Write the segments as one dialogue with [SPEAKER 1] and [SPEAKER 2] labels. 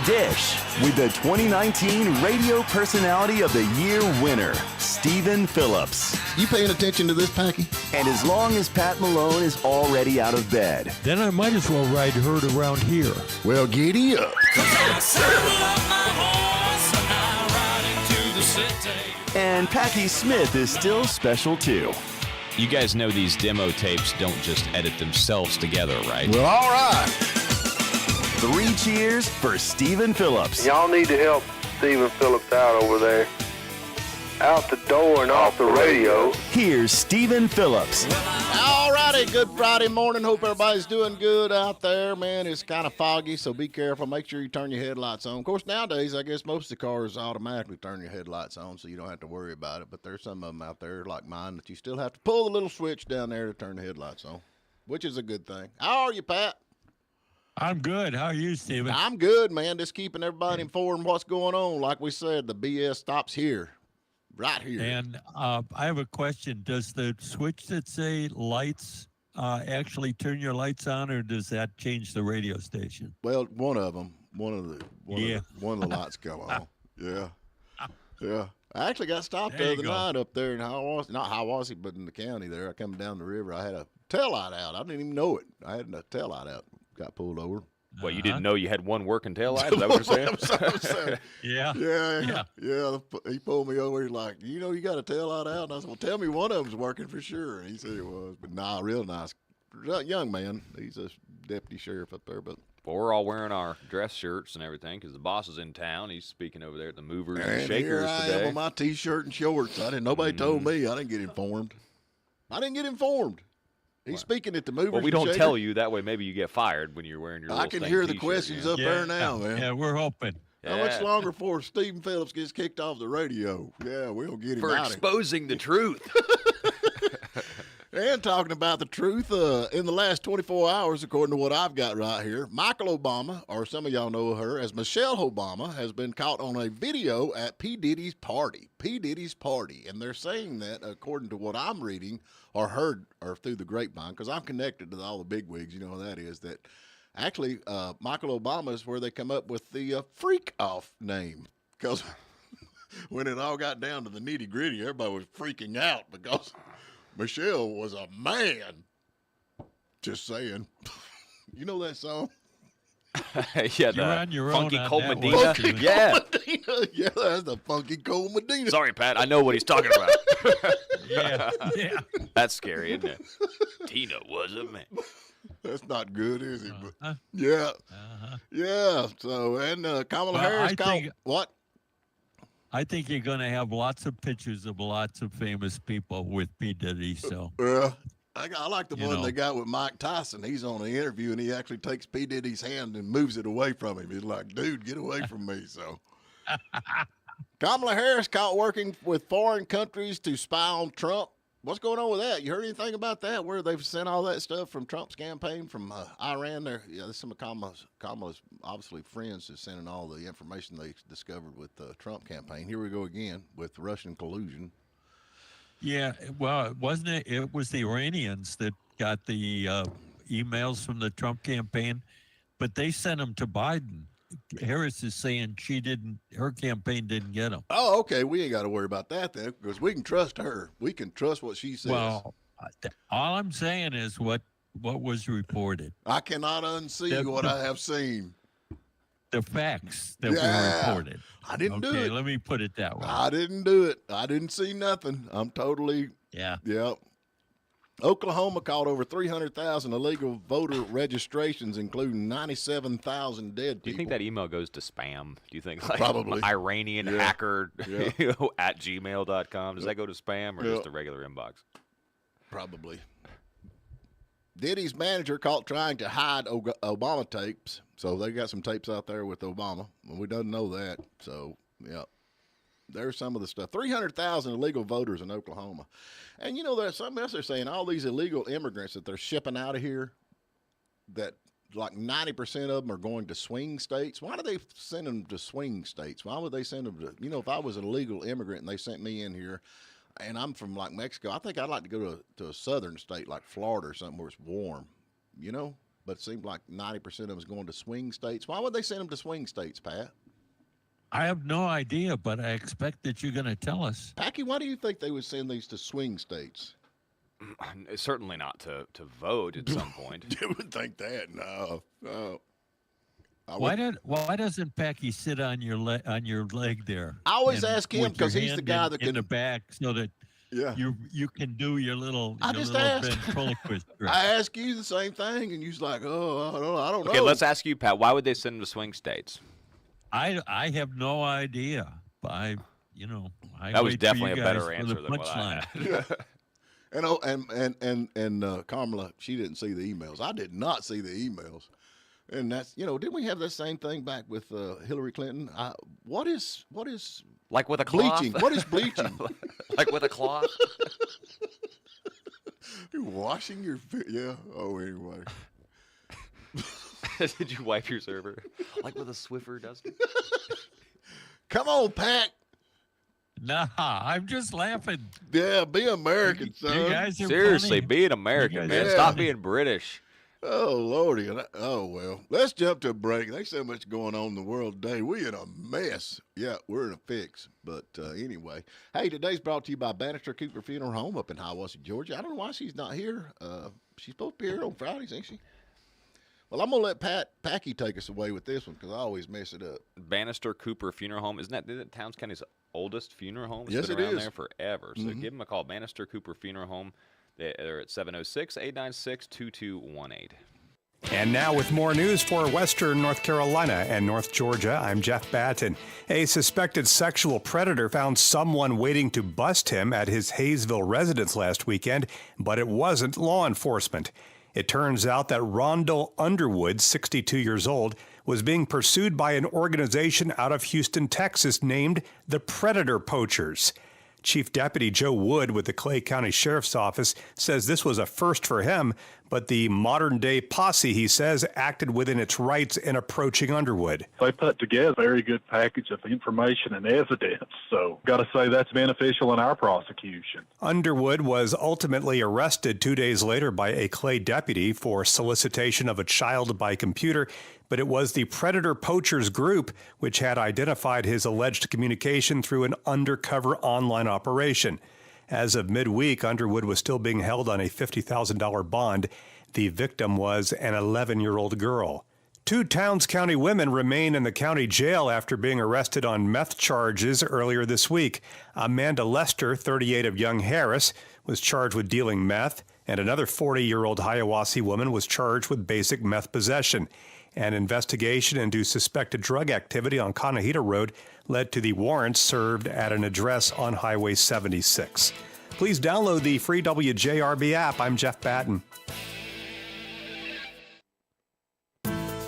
[SPEAKER 1] Dish with the 2019 Radio Personality of the Year winner, Stephen Phillips.
[SPEAKER 2] You paying attention to this, Packy?
[SPEAKER 1] And as long as Pat Malone is already out of bed.
[SPEAKER 3] Then I might as well ride herd around here.
[SPEAKER 2] Well, giddy up.
[SPEAKER 1] And Packy Smith is still special too.
[SPEAKER 4] You guys know these demo tapes don't just edit themselves together, right?
[SPEAKER 2] Well, all right.
[SPEAKER 1] 3 cheers for Stephen Phillips.
[SPEAKER 5] Y'all need to help Stephen Phillips out over there. Out the door and off the radio.
[SPEAKER 1] Here's Stephen Phillips.
[SPEAKER 2] All righty, good Friday morning. Hope everybody's doing good out there, man. It's kind of foggy, so be careful. Make sure you turn your headlights on. Of course, nowadays, I guess most of the cars automatically turn your headlights on, so you don't have to worry about it. But there's some of them out there, like mine, that you still have to pull the little switch down there to turn the headlights on, which is a good thing. How are you, Pat?
[SPEAKER 3] I'm good. How are you, Stephen?
[SPEAKER 2] I'm good, man. Just keeping everybody informed what's going on. Like we said, the BS stops here. Right here.
[SPEAKER 3] And I have a question. Does the switch that say lights actually turn your lights on, or does that change the radio station?
[SPEAKER 2] Well, one of them. One of the lights go on. Yeah. I actually got stopped the other night up there in Hiawassee, but in the county there. I come down the river. I had a taillight out. I didn't even know it. I had a taillight out. Got pulled over.
[SPEAKER 4] Well, you didn't know you had one working taillight? Is that what you're saying?
[SPEAKER 3] Yeah.
[SPEAKER 2] He pulled me over. He's like, you got a taillight out? And I said, well, tell me one of them's working for sure. And he said it was. But real nice. Young man. He's a deputy sheriff up there. But
[SPEAKER 4] Well, we're all wearing our dress shirts and everything because the boss is in town. He's speaking over there at the Movers and Shakers
[SPEAKER 2] here I
[SPEAKER 4] today.
[SPEAKER 2] am with my T-shirt and shorts. Nobody told me. I didn't get informed. He's speaking at the Movers.
[SPEAKER 4] Well, we don't tell you. That way maybe you get fired when you're wearing your
[SPEAKER 2] I can hear the questions up there now, man.
[SPEAKER 3] Yeah, we're hoping.
[SPEAKER 2] How much longer before Stephen Phillips gets kicked off the radio? Yeah, we'll get him
[SPEAKER 4] for
[SPEAKER 2] out
[SPEAKER 4] exposing the truth.
[SPEAKER 2] And talking about the truth, in the last 24 hours, according to what I've got right here, Michael Obama, or some of y'all know her as Michelle Obama, has been caught on a video at P. Diddy's party. And they're saying that, according to what I'm reading or heard or through the grapevine, because I'm connected to all the bigwigs, you know what that is, that actually Michael Obama is where they come up with the freak off name. Because when it all got down to the nitty gritty, everybody was freaking out because Michelle was a man. Just saying. You know that song?
[SPEAKER 4] Yeah,
[SPEAKER 3] You're on your
[SPEAKER 4] Funky
[SPEAKER 3] own on
[SPEAKER 4] Cold
[SPEAKER 3] that
[SPEAKER 4] Medina.
[SPEAKER 3] one,
[SPEAKER 2] Funky
[SPEAKER 4] Yeah.
[SPEAKER 2] Cold Medina. Yeah, that's the Funky Cold Medina.
[SPEAKER 4] Sorry, Pat. I know what he's talking about.
[SPEAKER 3] Yeah.
[SPEAKER 4] That's scary, isn't it? Tina was a man.
[SPEAKER 2] That's not good, is it? But, yeah. Yeah. So, and Kamala Harris what?
[SPEAKER 3] I think you're going to have lots of pictures of lots of famous people with P. Diddy. So,
[SPEAKER 2] I like the one they got with Mike Tyson. He's on an interview, and he actually takes P. Diddy's hand and moves it away from him. He's like, dude, get away from me. So, Kamala Harris caught working with foreign countries to spy on Trump. What's going on with that? You heard anything about that, where they've sent all that stuff from Trump's campaign from Iran? There, some of Kamala's obviously friends is sending all the information they discovered with the Trump campaign. Here we go again with Russian collusion.
[SPEAKER 3] yeah, well, wasn't it? It was the Iranians that got the emails from the Trump campaign, but they sent them to Biden. Harris is saying her campaign didn't get them.
[SPEAKER 2] Oh, okay. We ain't got to worry about that then, because we can trust her. We can trust what she says.
[SPEAKER 3] Well, all I'm saying is what was reported.
[SPEAKER 2] I cannot unsee what I have seen.
[SPEAKER 3] The facts that were reported.
[SPEAKER 2] I didn't do it.
[SPEAKER 3] Let me put it that way.
[SPEAKER 2] I didn't do it. I didn't see nothing. I'm totally.
[SPEAKER 3] Yeah.
[SPEAKER 2] Oklahoma caught over 300,000 illegal voter registrations, including 97,000 dead people.
[SPEAKER 4] Do you think that email goes to spam? Do you think like
[SPEAKER 2] Probably.
[SPEAKER 4] Iranian hacker at gmail.com? Does that go to spam or just the regular inbox?
[SPEAKER 2] Probably. Diddy's manager caught trying to hide Obama tapes. So they got some tapes out there with Obama. We don't know that. So, yeah. There's some of the stuff. 300,000 illegal voters in Oklahoma. And, there's something else they're saying. All these illegal immigrants that they're shipping out of here, that like 90% of them are going to swing states. Why do they send them to swing states? Why would they send them to, if I was an illegal immigrant and they sent me in here and I'm from like Mexico, I think I'd like to go to a southern state like Florida or something where it's warm, but it seemed like 90% of them was going to swing states. Why would they send them to swing states, Pat?
[SPEAKER 3] I have no idea, but I expect that you're going to tell us.
[SPEAKER 2] Packy, why do you think they would send these to swing states?
[SPEAKER 4] Certainly not to vote at some point.
[SPEAKER 2] You would think that. No.
[SPEAKER 3] Why doesn't Packy sit on your leg there?
[SPEAKER 2] I always
[SPEAKER 3] and
[SPEAKER 2] ask him
[SPEAKER 3] with your
[SPEAKER 2] because he's the
[SPEAKER 3] hand
[SPEAKER 2] guy that
[SPEAKER 3] in
[SPEAKER 2] can.
[SPEAKER 3] the back so that you can do your little.
[SPEAKER 2] I just asked.
[SPEAKER 3] ventriloquist trick.
[SPEAKER 2] I ask you the same thing, and you're like, "Oh, I don't know."
[SPEAKER 4] Okay, let's ask you, Pat. Why would they send them to swing states?
[SPEAKER 3] I have no idea. I
[SPEAKER 4] That was
[SPEAKER 3] wait for
[SPEAKER 4] definitely a
[SPEAKER 3] you
[SPEAKER 4] better
[SPEAKER 3] guys for
[SPEAKER 4] answer
[SPEAKER 3] the
[SPEAKER 4] than what I
[SPEAKER 3] punchline.
[SPEAKER 4] had.
[SPEAKER 2] And Carmela, she didn't see the emails. I did not see the emails. And that's, didn't we have that same thing back with Hillary Clinton? What is
[SPEAKER 4] Like with a cloth?
[SPEAKER 2] bleaching? What is bleaching?
[SPEAKER 4] Like with a cloth?
[SPEAKER 2] You're washing your feet. Yeah. Oh, anyway.
[SPEAKER 4] Did you wipe your server? Like with a Swiffer duster?
[SPEAKER 2] Come on, Pat.
[SPEAKER 3] Nah, I'm just laughing.
[SPEAKER 2] Yeah, be American, son.
[SPEAKER 3] You guys are
[SPEAKER 4] Seriously,
[SPEAKER 3] funny.
[SPEAKER 4] be an American, man.
[SPEAKER 2] Yeah.
[SPEAKER 4] Stop being British.
[SPEAKER 2] Oh, Lordy. Oh, well. Let's jump to a break. There's so much going on in the world today. We in a mess. Yeah, we're in a fix. But anyway. Hey, today's brought to you by Bannister Cooper Funeral Home up in Hiawassee, Georgia. I don't know why she's not here. She's supposed to be here on Fridays, ain't she? Well, I'm going to let Packy take us away with this one because I always mess it up.
[SPEAKER 4] Bannister Cooper Funeral Home. Isn't that Towns County's oldest funeral home? It's
[SPEAKER 2] Yes,
[SPEAKER 4] been
[SPEAKER 2] it
[SPEAKER 4] around
[SPEAKER 2] is.
[SPEAKER 4] there forever. So give them a call. Bannister Cooper Funeral Home. They're at 706-896-2218.
[SPEAKER 6] And now with more news for Western North Carolina and North Georgia, I'm Jeff Batten. A suspected sexual predator found someone waiting to bust him at his Hayesville residence last weekend, but it wasn't law enforcement. It turns out that Rondell Underwood, 62 years old, was being pursued by an organization out of Houston, Texas named the Predator Poachers. Chief Deputy Joe Wood with the Clay County Sheriff's Office says this was a first for him, but the modern-day posse, he says, acted within its rights in approaching Underwood.
[SPEAKER 7] They put together a very good package of information and evidence, so got to say that's beneficial in our prosecution.
[SPEAKER 6] Underwood was ultimately arrested 2 days later by a Clay deputy for solicitation of a child by computer, but it was the Predator Poachers group which had identified his alleged communication through an undercover online operation. As of midweek, Underwood was still being held on a $50,000 bond. The victim was an 11-year-old girl. 2 Towns County women remain in the county jail after being arrested on meth charges earlier this week. Amanda Lester, 38 of Young Harris, was charged with dealing meth, and another 40-year-old Hiawassee woman was charged with basic meth possession. An investigation into suspected drug activity on Conahita Road led to the warrants served at an address on Highway 76. Please download the free WJRB app. I'm Jeff Batten.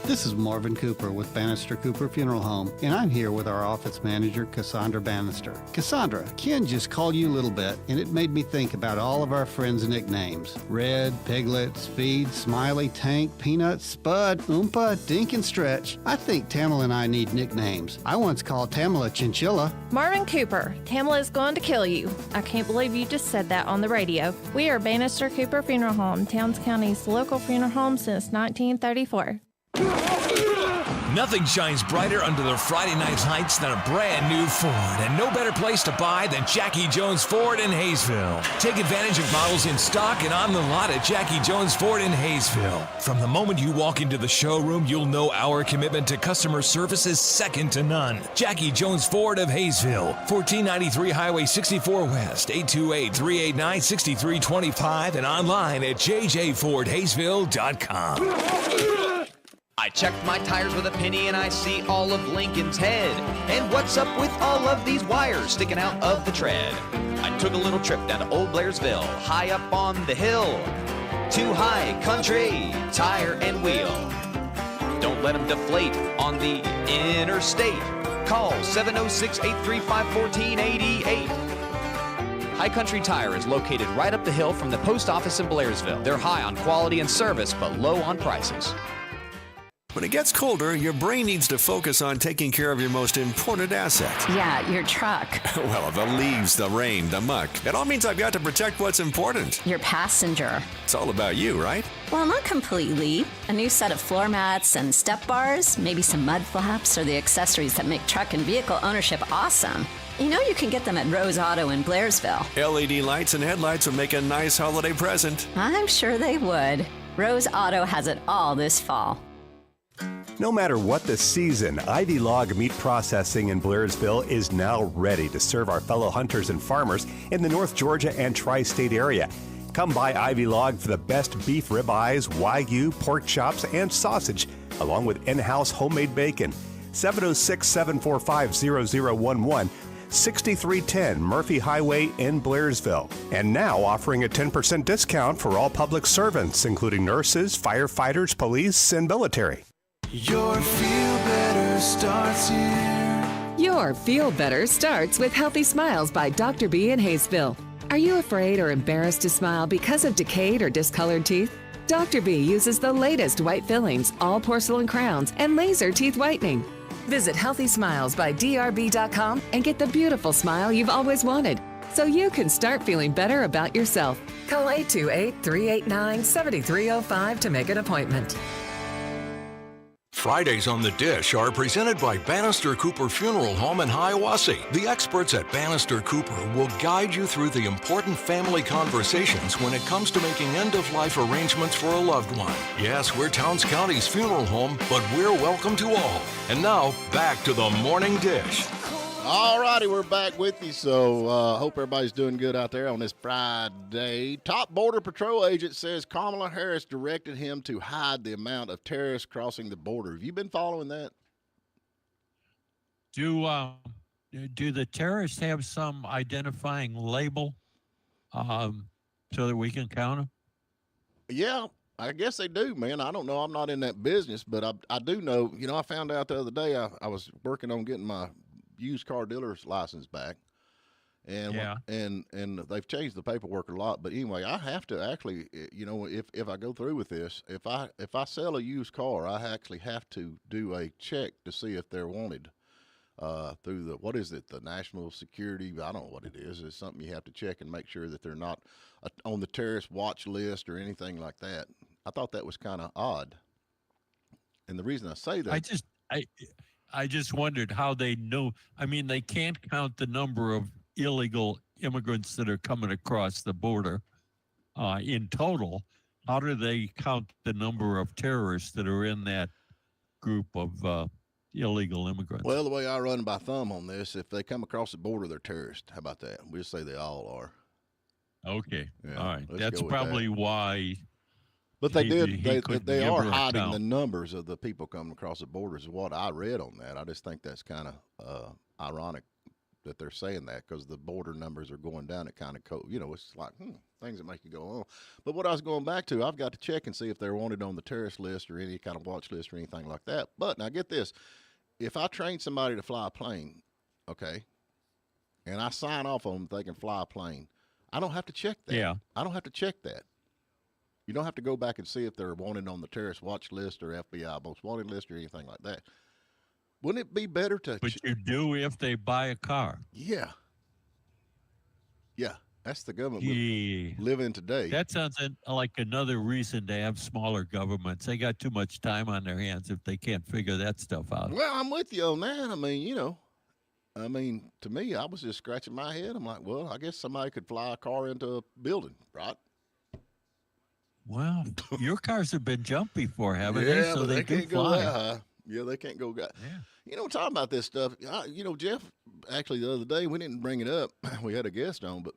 [SPEAKER 8] This is Marvin Cooper with Bannister Cooper Funeral Home, and I'm here with our office manager, Cassandra Bannister. Cassandra, Ken just called you Little Bit, and it made me think about all of our friends' nicknames. Red, Piglet, Speed, Smiley, Tank, Peanut, Spud, Oompa, Dink, and Stretch. I think Tamala and I need nicknames. I once called Tamala Chinchilla.
[SPEAKER 9] Marvin Cooper, Tamala is going to kill you. I can't believe you just said that on the radio. We are Bannister Cooper Funeral Home, Towns County's local funeral home since 1934.
[SPEAKER 10] Nothing shines brighter under the Friday night lights than a brand new Ford, and no better place to buy than Jackie Jones Ford in Hayesville. Take advantage of models in stock and on the lot at Jackie Jones Ford in Hayesville. From the moment you walk into the showroom, you'll know our commitment to customer service is second to none. Jackie Jones Ford of Hayesville, 1493 Highway 64 West, 828-389-6325, and online at jjfordhayesville.com.
[SPEAKER 11] I checked my tires with a penny and I see all of Lincoln's head. And what's up with all of these wires sticking out of the tread? I took a little trip down to Old Blairsville, high up on the hill. To High Country Tire and Wheel. Don't let them deflate on the interstate. Call 706-835-1488. High Country Tire is located right up the hill from the post office in Blairsville. They're high on quality and service, but low on prices.
[SPEAKER 10] When it gets colder, your brain needs to focus on taking care of your most important asset.
[SPEAKER 12] Yeah, your truck.
[SPEAKER 10] Well, the leaves, the rain, the muck. It all means I've got to protect what's important.
[SPEAKER 12] Your passenger.
[SPEAKER 10] It's all about you, right?
[SPEAKER 12] Well, not completely. A new set of floor mats and step bars, maybe some mud flaps, or the accessories that make truck and vehicle ownership awesome. You know you can get them at Rose Auto in Blairsville.
[SPEAKER 10] LED lights and headlights would make a nice holiday present.
[SPEAKER 12] I'm sure they would. Rose Auto has it all this fall.
[SPEAKER 6] No matter what the season, Ivy Log Meat Processing in Blairsville is now ready to serve our fellow hunters and farmers in the North Georgia and Tri-State area. Come by Ivy Log for the best beef ribeyes, Wagyu, pork chops, and sausage, along with in-house homemade bacon. 706-745-0011, 6310 Murphy Highway in Blairsville. And now offering a 10% discount for all public servants, including nurses, firefighters, police, and military.
[SPEAKER 13] Your Feel Better starts here. Your Feel Better starts with Healthy Smiles by Dr. B in Hayesville. Are you afraid or embarrassed to smile because of decayed or discolored teeth? Dr. B uses the latest white fillings, all porcelain crowns, and laser teeth whitening. Visit healthysmilesbydrb.com and get the beautiful smile you've always wanted, so you can start feeling better about yourself. Call 828-389-7305 to make an appointment.
[SPEAKER 14] Fridays on the Dish are presented by Bannister Cooper Funeral Home in Hiawassee. The experts at Bannister Cooper will guide you through the important family conversations when it comes to making end-of-life arrangements for a loved one. Yes, we're Towns County's funeral home, but we're welcome to all. And now, back to the Morning Dish.
[SPEAKER 2] All righty, we're back with you. So hope everybody's doing good out there on this Friday. Top Border Patrol agent says Kamala Harris directed him to hide the amount of terrorists crossing the border. Have you been following that?
[SPEAKER 3] Do the terrorists have some identifying label so that we can count them?
[SPEAKER 2] Yeah, I guess they do, man. I don't know. I'm not in that business, but I do know. You know, I found out the other day I was working on getting my used car dealer's license back, and and they've changed the paperwork a lot. But anyway, I have to actually, you know, if I go through with this, if I sell a used car, I actually have to do a check to see if they're wanted through the, what is it, the national security, I don't know what it is. It's something you have to check and make sure that they're not on the terrorist watch list or anything like that. I thought that was kind of odd, and the reason I say that,
[SPEAKER 3] I just wondered how they knew. I mean, they can't count the number of illegal immigrants that are coming across the border in total. How do they count the number of terrorists that are in that group of illegal immigrants?
[SPEAKER 2] Well, the way I run by thumb on this, if they come across the border, they're terrorists. How about that? We'll say they all are.
[SPEAKER 3] Okay.
[SPEAKER 2] Yeah,
[SPEAKER 3] all right.
[SPEAKER 2] let's
[SPEAKER 3] That's
[SPEAKER 2] go with
[SPEAKER 3] probably
[SPEAKER 2] that.
[SPEAKER 3] why.
[SPEAKER 2] But they they are hiding
[SPEAKER 3] count
[SPEAKER 2] the numbers of the people coming across the borders. Is what I read on that. I just think that's kind of ironic that they're saying that, because the border numbers are going down. It kind of, you know, it's like things that make you go, oh. But what I was going back to, I've got to check and see if they're wanted on the terrorist list or any kind of watch list or anything like that. But now get this: if I train somebody to fly a plane, okay, and I sign off on them they can fly a plane, I don't have to check that.
[SPEAKER 3] Yeah.
[SPEAKER 2] I don't have to check that. You don't have to go back and see if they're wanted on the terrorist watch list or FBI most wanted list or anything like that. Wouldn't it be better to?
[SPEAKER 3] But you do if they buy a car.
[SPEAKER 2] Yeah. Yeah, that's the government we live in today.
[SPEAKER 3] That sounds like another reason to have smaller governments. They got too much time on their hands if they can't figure that stuff out.
[SPEAKER 2] Well, I'm with you on that. I mean, you know, to me, I was just scratching my head. I'm like, well, I guess somebody could fly a car into a building, right?
[SPEAKER 3] Well, your cars have been jumped before, haven't they?
[SPEAKER 2] Yeah,
[SPEAKER 3] So
[SPEAKER 2] but
[SPEAKER 3] they
[SPEAKER 2] can't
[SPEAKER 3] do
[SPEAKER 2] go
[SPEAKER 3] fly.
[SPEAKER 2] that high. Yeah, they can't go.
[SPEAKER 3] Yeah.
[SPEAKER 2] You know, talking about this stuff, you know, Jeff, actually the other day, we didn't bring it up. We had a guest on, but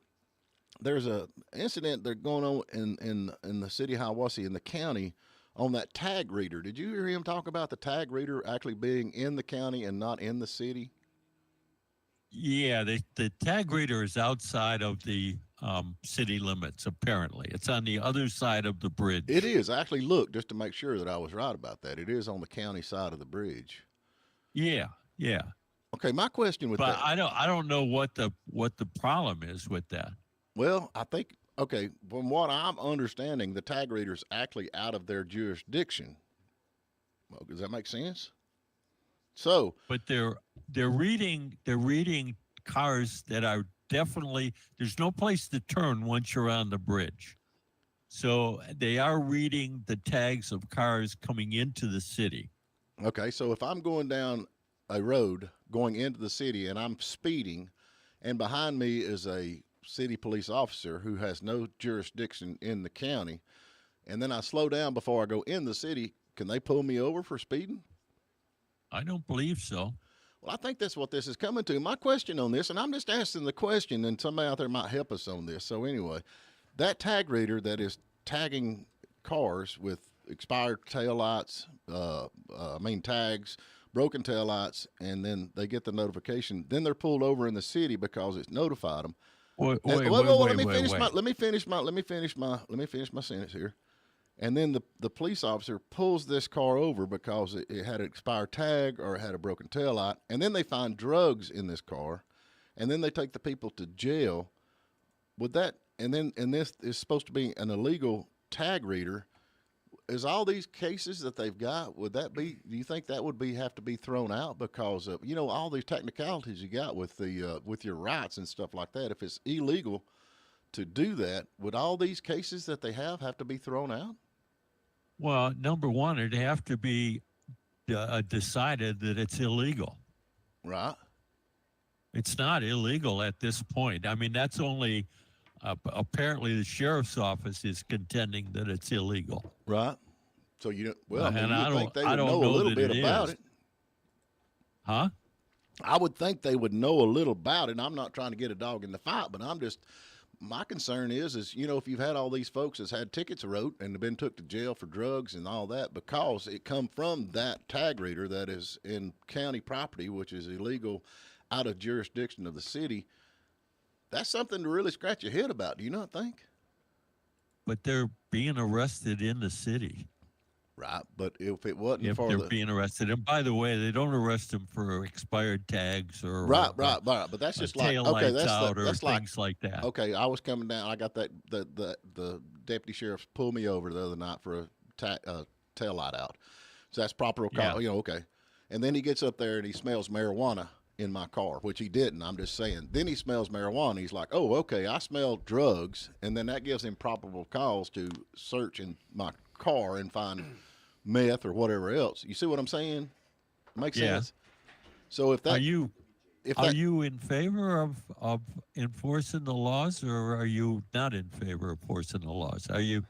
[SPEAKER 2] there's a incident that's going on in the city of Hiawassee in the county on that tag reader. Did you hear him talk about the tag reader actually being in the county and not in the city?
[SPEAKER 3] Yeah, the tag reader is outside of the city limits, apparently. It's on the other side of the bridge.
[SPEAKER 2] It is. I actually looked just to make sure that I was right about that. It is on the county side of the bridge.
[SPEAKER 3] Yeah, yeah.
[SPEAKER 2] Okay, my question with that.
[SPEAKER 3] But I don't know what the problem is with that.
[SPEAKER 2] Well, I think, okay, from what I'm understanding, the tag reader's actually out of their jurisdiction. Does that make sense? So,
[SPEAKER 3] but they're reading cars that are definitely, there's no place to turn once you're on the bridge. So they are reading the tags of cars coming into the city.
[SPEAKER 2] okay, so if I'm going down a road going into the city and I'm speeding, and behind me is a city police officer who has no jurisdiction in the county, and then I slow down before I go in the city, can they pull me over for speeding?
[SPEAKER 3] I don't believe so.
[SPEAKER 2] Well, I think that's what this is coming to. My question on this, and I'm just asking the question, and somebody out there might help us on this. So anyway, that reader that is tagging cars with expired taillights, tags, broken taillights, and then they get the notification. Then they're pulled over in the city because it's notified them.
[SPEAKER 3] Let
[SPEAKER 2] me finish my sentence here. And then the police officer pulls this car over because it had an expired tag or it had a broken taillight. And then they find drugs in this car. And then they take the people to jail. And this is supposed to be an illegal tag reader. Is all these cases that they've got, do you think that would have to be thrown out because of, all these technicalities you got with with your rights and stuff like that? If it's illegal to do that, would all these cases that they have to be thrown out?
[SPEAKER 3] Well, number one, it'd have to be decided that it's illegal.
[SPEAKER 2] Right.
[SPEAKER 3] It's not illegal at this point. I mean, that's only apparently the sheriff's office is contending that it's illegal.
[SPEAKER 2] Right. So you think they
[SPEAKER 3] would
[SPEAKER 2] know a little bit about it.
[SPEAKER 3] Huh?
[SPEAKER 2] I would think they would know a little about it. I'm not trying to get a dog in the fight, but my concern is if you've had all these folks that's had tickets wrote and have been took to jail for drugs and all that because it come from that tag reader that is in county property, which is illegal out of jurisdiction of the city, that's something to really scratch your head about. Do you not think?
[SPEAKER 3] But they're being arrested in the city.
[SPEAKER 2] Right, but if it wasn't
[SPEAKER 3] they're being arrested, and by the way, they don't arrest them for expired tags or
[SPEAKER 2] right. But that's just like
[SPEAKER 3] okay,
[SPEAKER 2] that's
[SPEAKER 3] things like that.
[SPEAKER 2] Okay, I was coming down. I got the deputy sheriff pulled me over the other night for a tail light out. So that's proper.
[SPEAKER 3] Yeah.
[SPEAKER 2] Okay, and then he gets up there and he smells marijuana in my car, which he didn't. I'm just saying. Then he smells marijuana. He's like, oh, okay, I smell drugs, and then that gives him probable cause to search in my car and find meth or whatever else. You see what I'm saying? Makes sense. So if that
[SPEAKER 3] are you in favor of enforcing the laws, or are you not in favor of enforcing the laws? Are you?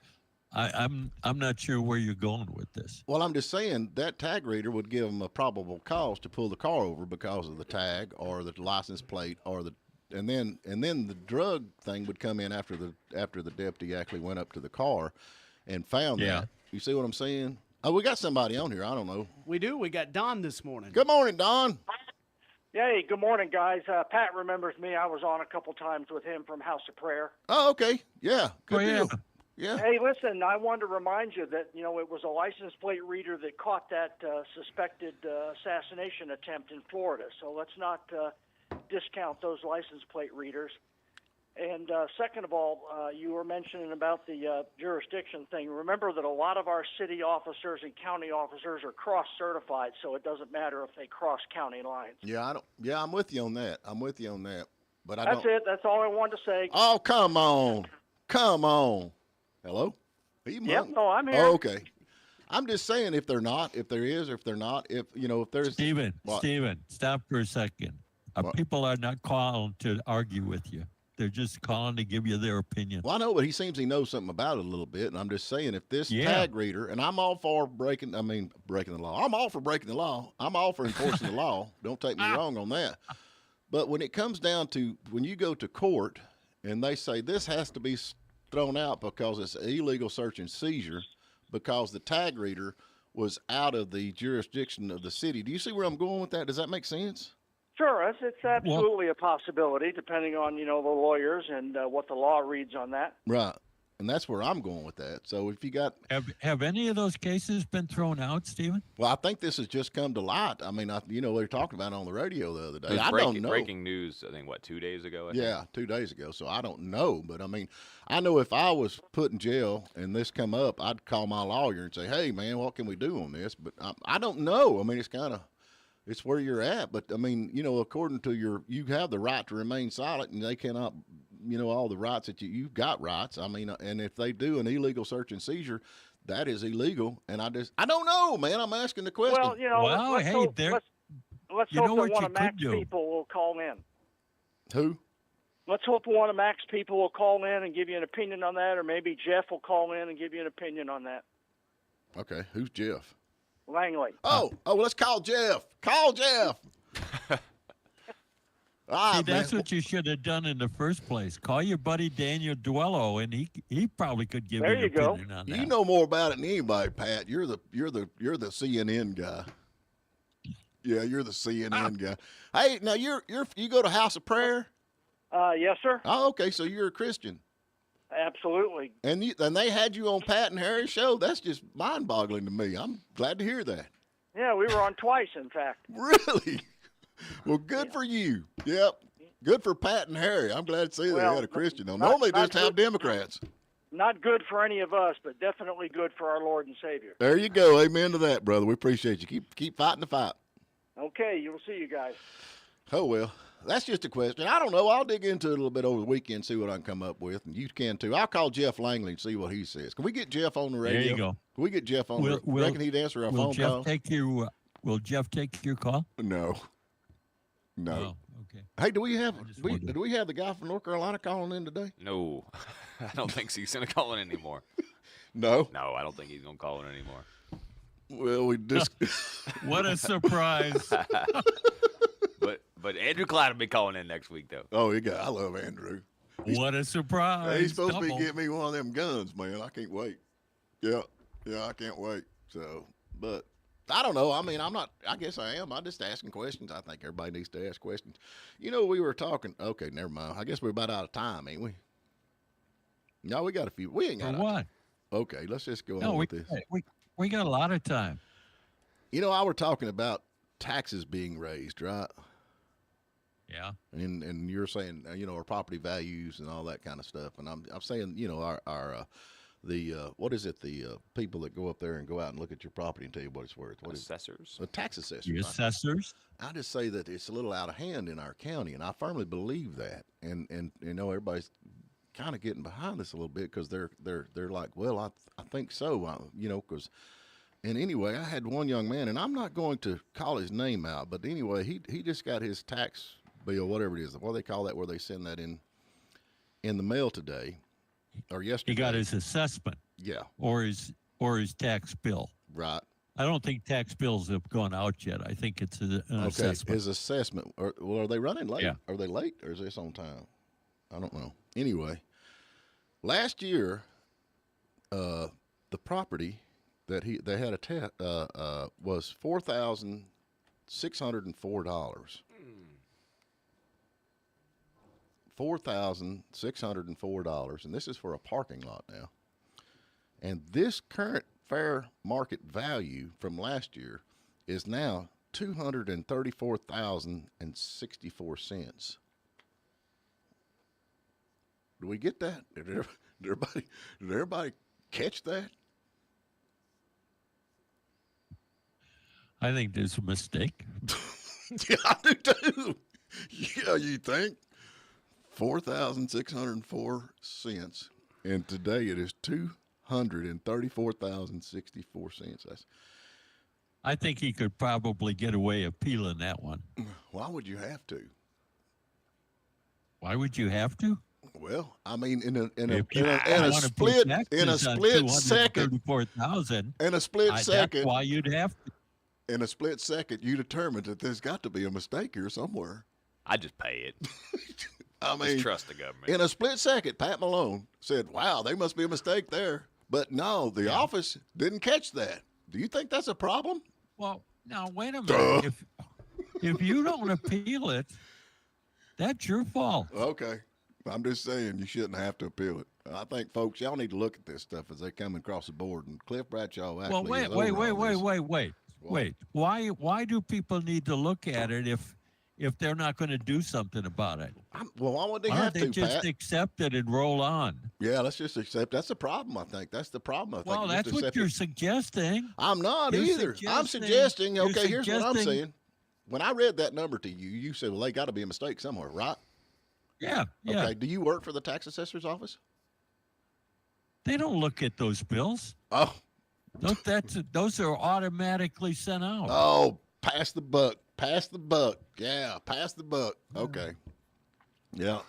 [SPEAKER 3] I'm not sure where you're going with this.
[SPEAKER 2] Well, I'm just saying that tag reader would give them a probable cause to pull the car over because of the tag or the license plate and then the drug thing would come in after the deputy actually went up to the car and found that. You see what I'm saying? Oh, we got somebody on here. I don't know.
[SPEAKER 15] We do. We got Don this morning.
[SPEAKER 2] Good morning, Don.
[SPEAKER 16] Hey, good morning, guys. Pat remembers me. I was on a couple times with him from House of Prayer.
[SPEAKER 2] Oh, okay. Yeah. Good deal. Yeah.
[SPEAKER 16] Hey, listen, I wanted to remind you that, it was a license plate reader that caught that suspected assassination attempt in Florida. So let's not discount those license plate readers. And second of all, you were mentioning about the jurisdiction thing. Remember that a lot of our city officers and county officers are cross-certified, so it doesn't matter if they cross county lines.
[SPEAKER 2] Yeah, I'm with you on that. But
[SPEAKER 16] That's it. That's all I wanted to say.
[SPEAKER 2] Oh, come on. Hello?
[SPEAKER 16] Yep, no, I'm here.
[SPEAKER 2] Oh, okay. I'm just saying if there's
[SPEAKER 3] Stephen, stop for a second. People are not calling to argue with you. They're just calling to give you their opinion.
[SPEAKER 2] Well, I know, but he seems he knows something about it a little bit, and I'm just saying if this tag reader, and I'm all for breaking the law. I'm all for breaking the law. I'm all for enforcing the law. Don't take me wrong on that. But when it comes down to when you go to court and they say this has to be thrown out because it's illegal search and seizure because the tag reader was out of the jurisdiction of the city. Do you see where I'm going with that? Does that make sense?
[SPEAKER 16] Sure, it's absolutely a possibility, depending on the lawyers and what the law reads on that.
[SPEAKER 2] Right. And that's where I'm going with that. So if you got
[SPEAKER 3] have any of those cases been thrown out, Stephen?
[SPEAKER 2] Well, I think this has just come to light. I mean, they were talking about it on the radio the other day.
[SPEAKER 4] It was
[SPEAKER 2] don't know.
[SPEAKER 4] Breaking news, I think, 2 days ago?
[SPEAKER 2] Yeah, 2 days ago. So I don't know. But, I mean, I know if I was put in jail and this come up, I'd call my lawyer and say, hey, man, what can we do on this? But I don't know. I mean, it's where you're at. But, I mean, according to you have the right to remain silent, and they cannot, all the rights that you've got rights. I mean, and if they do an illegal search and seizure, that is illegal. And I don't know, man. I'm asking the question.
[SPEAKER 16] Well, let's hope that one of Mac's people will call in.
[SPEAKER 2] Who?
[SPEAKER 16] Let's hope one of Mac's people will call in and give you an opinion on that, or maybe Jeff will call in and give you an opinion on that.
[SPEAKER 2] Okay, who's Jeff?
[SPEAKER 16] Langley.
[SPEAKER 2] Oh, let's call Jeff. Call Jeff.
[SPEAKER 3] See, that's what you should have done in the first place. Call your buddy Daniel Duello, and he probably could give you an opinion on that.
[SPEAKER 2] You know more about it than anybody, Pat. You're the CNN guy. Yeah, you're the CNN guy. Hey, now you go to House of Prayer?
[SPEAKER 16] Yes, sir.
[SPEAKER 2] Oh, okay. So you're a Christian.
[SPEAKER 16] Absolutely.
[SPEAKER 2] And they had you on Pat and Harry's show. That's just mind-boggling to me. I'm glad to hear that.
[SPEAKER 16] Yeah, we were on twice, in fact.
[SPEAKER 2] Really? Well, good for you. Yep. Good for Pat and Harry. I'm glad to see they had a Christian on. Normally they just have Democrats.
[SPEAKER 16] Not good for any of us, but definitely good for our Lord and Savior.
[SPEAKER 2] There you go. Amen to that, brother. We appreciate you. Keep fighting the fight.
[SPEAKER 16] Okay, you'll see you guys.
[SPEAKER 2] Oh, well, that's just a question. I don't know. I'll dig into it a little bit over the weekend, see what I can come up with, and you can too. I'll call Jeff Langley and see what he says. Can we get Jeff on the radio?
[SPEAKER 3] There you go.
[SPEAKER 2] Can we get Jeff on the radio? Reckon he'd answer our phone call?
[SPEAKER 3] Will Jeff take your call?
[SPEAKER 2] No.
[SPEAKER 3] Oh, okay.
[SPEAKER 2] Hey, do we have the guy from North Carolina calling in today?
[SPEAKER 4] No, I don't think he's going to call in anymore.
[SPEAKER 2] No?
[SPEAKER 4] No, I don't think he's going to call in anymore.
[SPEAKER 2] Well, we just...
[SPEAKER 3] What a surprise.
[SPEAKER 4] But Andrew Clyde will be calling in next week, though.
[SPEAKER 2] Oh, I love Andrew.
[SPEAKER 3] What a surprise.
[SPEAKER 2] He's supposed to be getting me one of them guns, man. I can't wait. Yeah, I can't wait. So, but... I don't know. I mean, I guess I am. I'm just asking questions. I think everybody needs to ask questions. We were talking. Okay, never mind. I guess we're about out of time, ain't we? No, we got a few. We ain't got
[SPEAKER 3] what?
[SPEAKER 2] Okay, let's just go on with this.
[SPEAKER 3] We got a lot of time.
[SPEAKER 2] I were talking about taxes being raised, right?
[SPEAKER 3] Yeah.
[SPEAKER 2] And you're saying, our property values and all that kind of stuff. And I'm saying, our what is it? The people that go up there and go out and look at your property and tell you what it's worth. What
[SPEAKER 4] assessors?
[SPEAKER 2] The tax assessors.
[SPEAKER 3] The assessors.
[SPEAKER 2] I just say that it's a little out of hand in our county, and I firmly believe that. And everybody's kind of getting behind this a little bit because they're like, well, I think so, because. And anyway, I had one young man, and I'm not going to call his name out, but anyway, he just got his tax bill, whatever it is. What do they call that? Where they send that in the mail today. Or yesterday.
[SPEAKER 3] He got his assessment.
[SPEAKER 2] Yeah.
[SPEAKER 3] Or his tax bill.
[SPEAKER 2] Right.
[SPEAKER 3] I don't think tax bills have gone out yet. I think it's an assessment.
[SPEAKER 2] His assessment. Are they running late?
[SPEAKER 3] Yeah.
[SPEAKER 2] Are they late or is this on time? I don't know. Anyway, last year, the property that they had was $4,604. $4,604, and this is for a parking lot now. And this current fair market value from last year is now $234,064. Do we get that? Did everybody catch that?
[SPEAKER 3] I think there's a mistake.
[SPEAKER 2] Yeah, I do too. Yeah, you think? 4,604 cents, and today it is 234,064 cents.
[SPEAKER 3] I think he could probably get away appealing that one.
[SPEAKER 2] Why would you have to?
[SPEAKER 3] Why would you have to?
[SPEAKER 2] Well, I mean, in a split second,
[SPEAKER 3] 34,000.
[SPEAKER 2] In a split second,
[SPEAKER 3] that's why you'd have to.
[SPEAKER 2] In a split second, you determined that there's got to be a mistake here somewhere.
[SPEAKER 4] I just pay it.
[SPEAKER 2] I mean,
[SPEAKER 4] just trust the government.
[SPEAKER 2] In a split second, Pat Malone said, "Wow, there must be a mistake there." But no, the office didn't catch that. Do you think that's a problem?
[SPEAKER 3] Well, now wait a minute. If you don't appeal it, that's your fault.
[SPEAKER 2] Okay. I'm just saying you shouldn't have to appeal it. I think, folks, y'all need to look at this stuff as they come across the board. And Cliff Bradshaw actually
[SPEAKER 3] Wait. Why do people need to look at it if they're not going to do something about it?
[SPEAKER 2] Why would they
[SPEAKER 3] Why
[SPEAKER 2] have
[SPEAKER 3] don't they
[SPEAKER 2] to,
[SPEAKER 3] just
[SPEAKER 2] Pat?
[SPEAKER 3] accept it and roll on?
[SPEAKER 2] Yeah, let's just accept. That's the problem, I think. That's the problem, I think.
[SPEAKER 3] Well, that's what you're suggesting.
[SPEAKER 2] I'm not either. I'm suggesting, okay, here's what I'm saying. When I read that number to you, you said, well, they got to be a mistake somewhere, right?
[SPEAKER 3] Yeah.
[SPEAKER 2] Okay, do you work for the tax assessor's office?
[SPEAKER 3] They don't look at those bills.
[SPEAKER 2] Oh.
[SPEAKER 3] Those are automatically sent out.
[SPEAKER 2] Oh, pass the buck. Yeah, pass the buck. Okay. Yeah.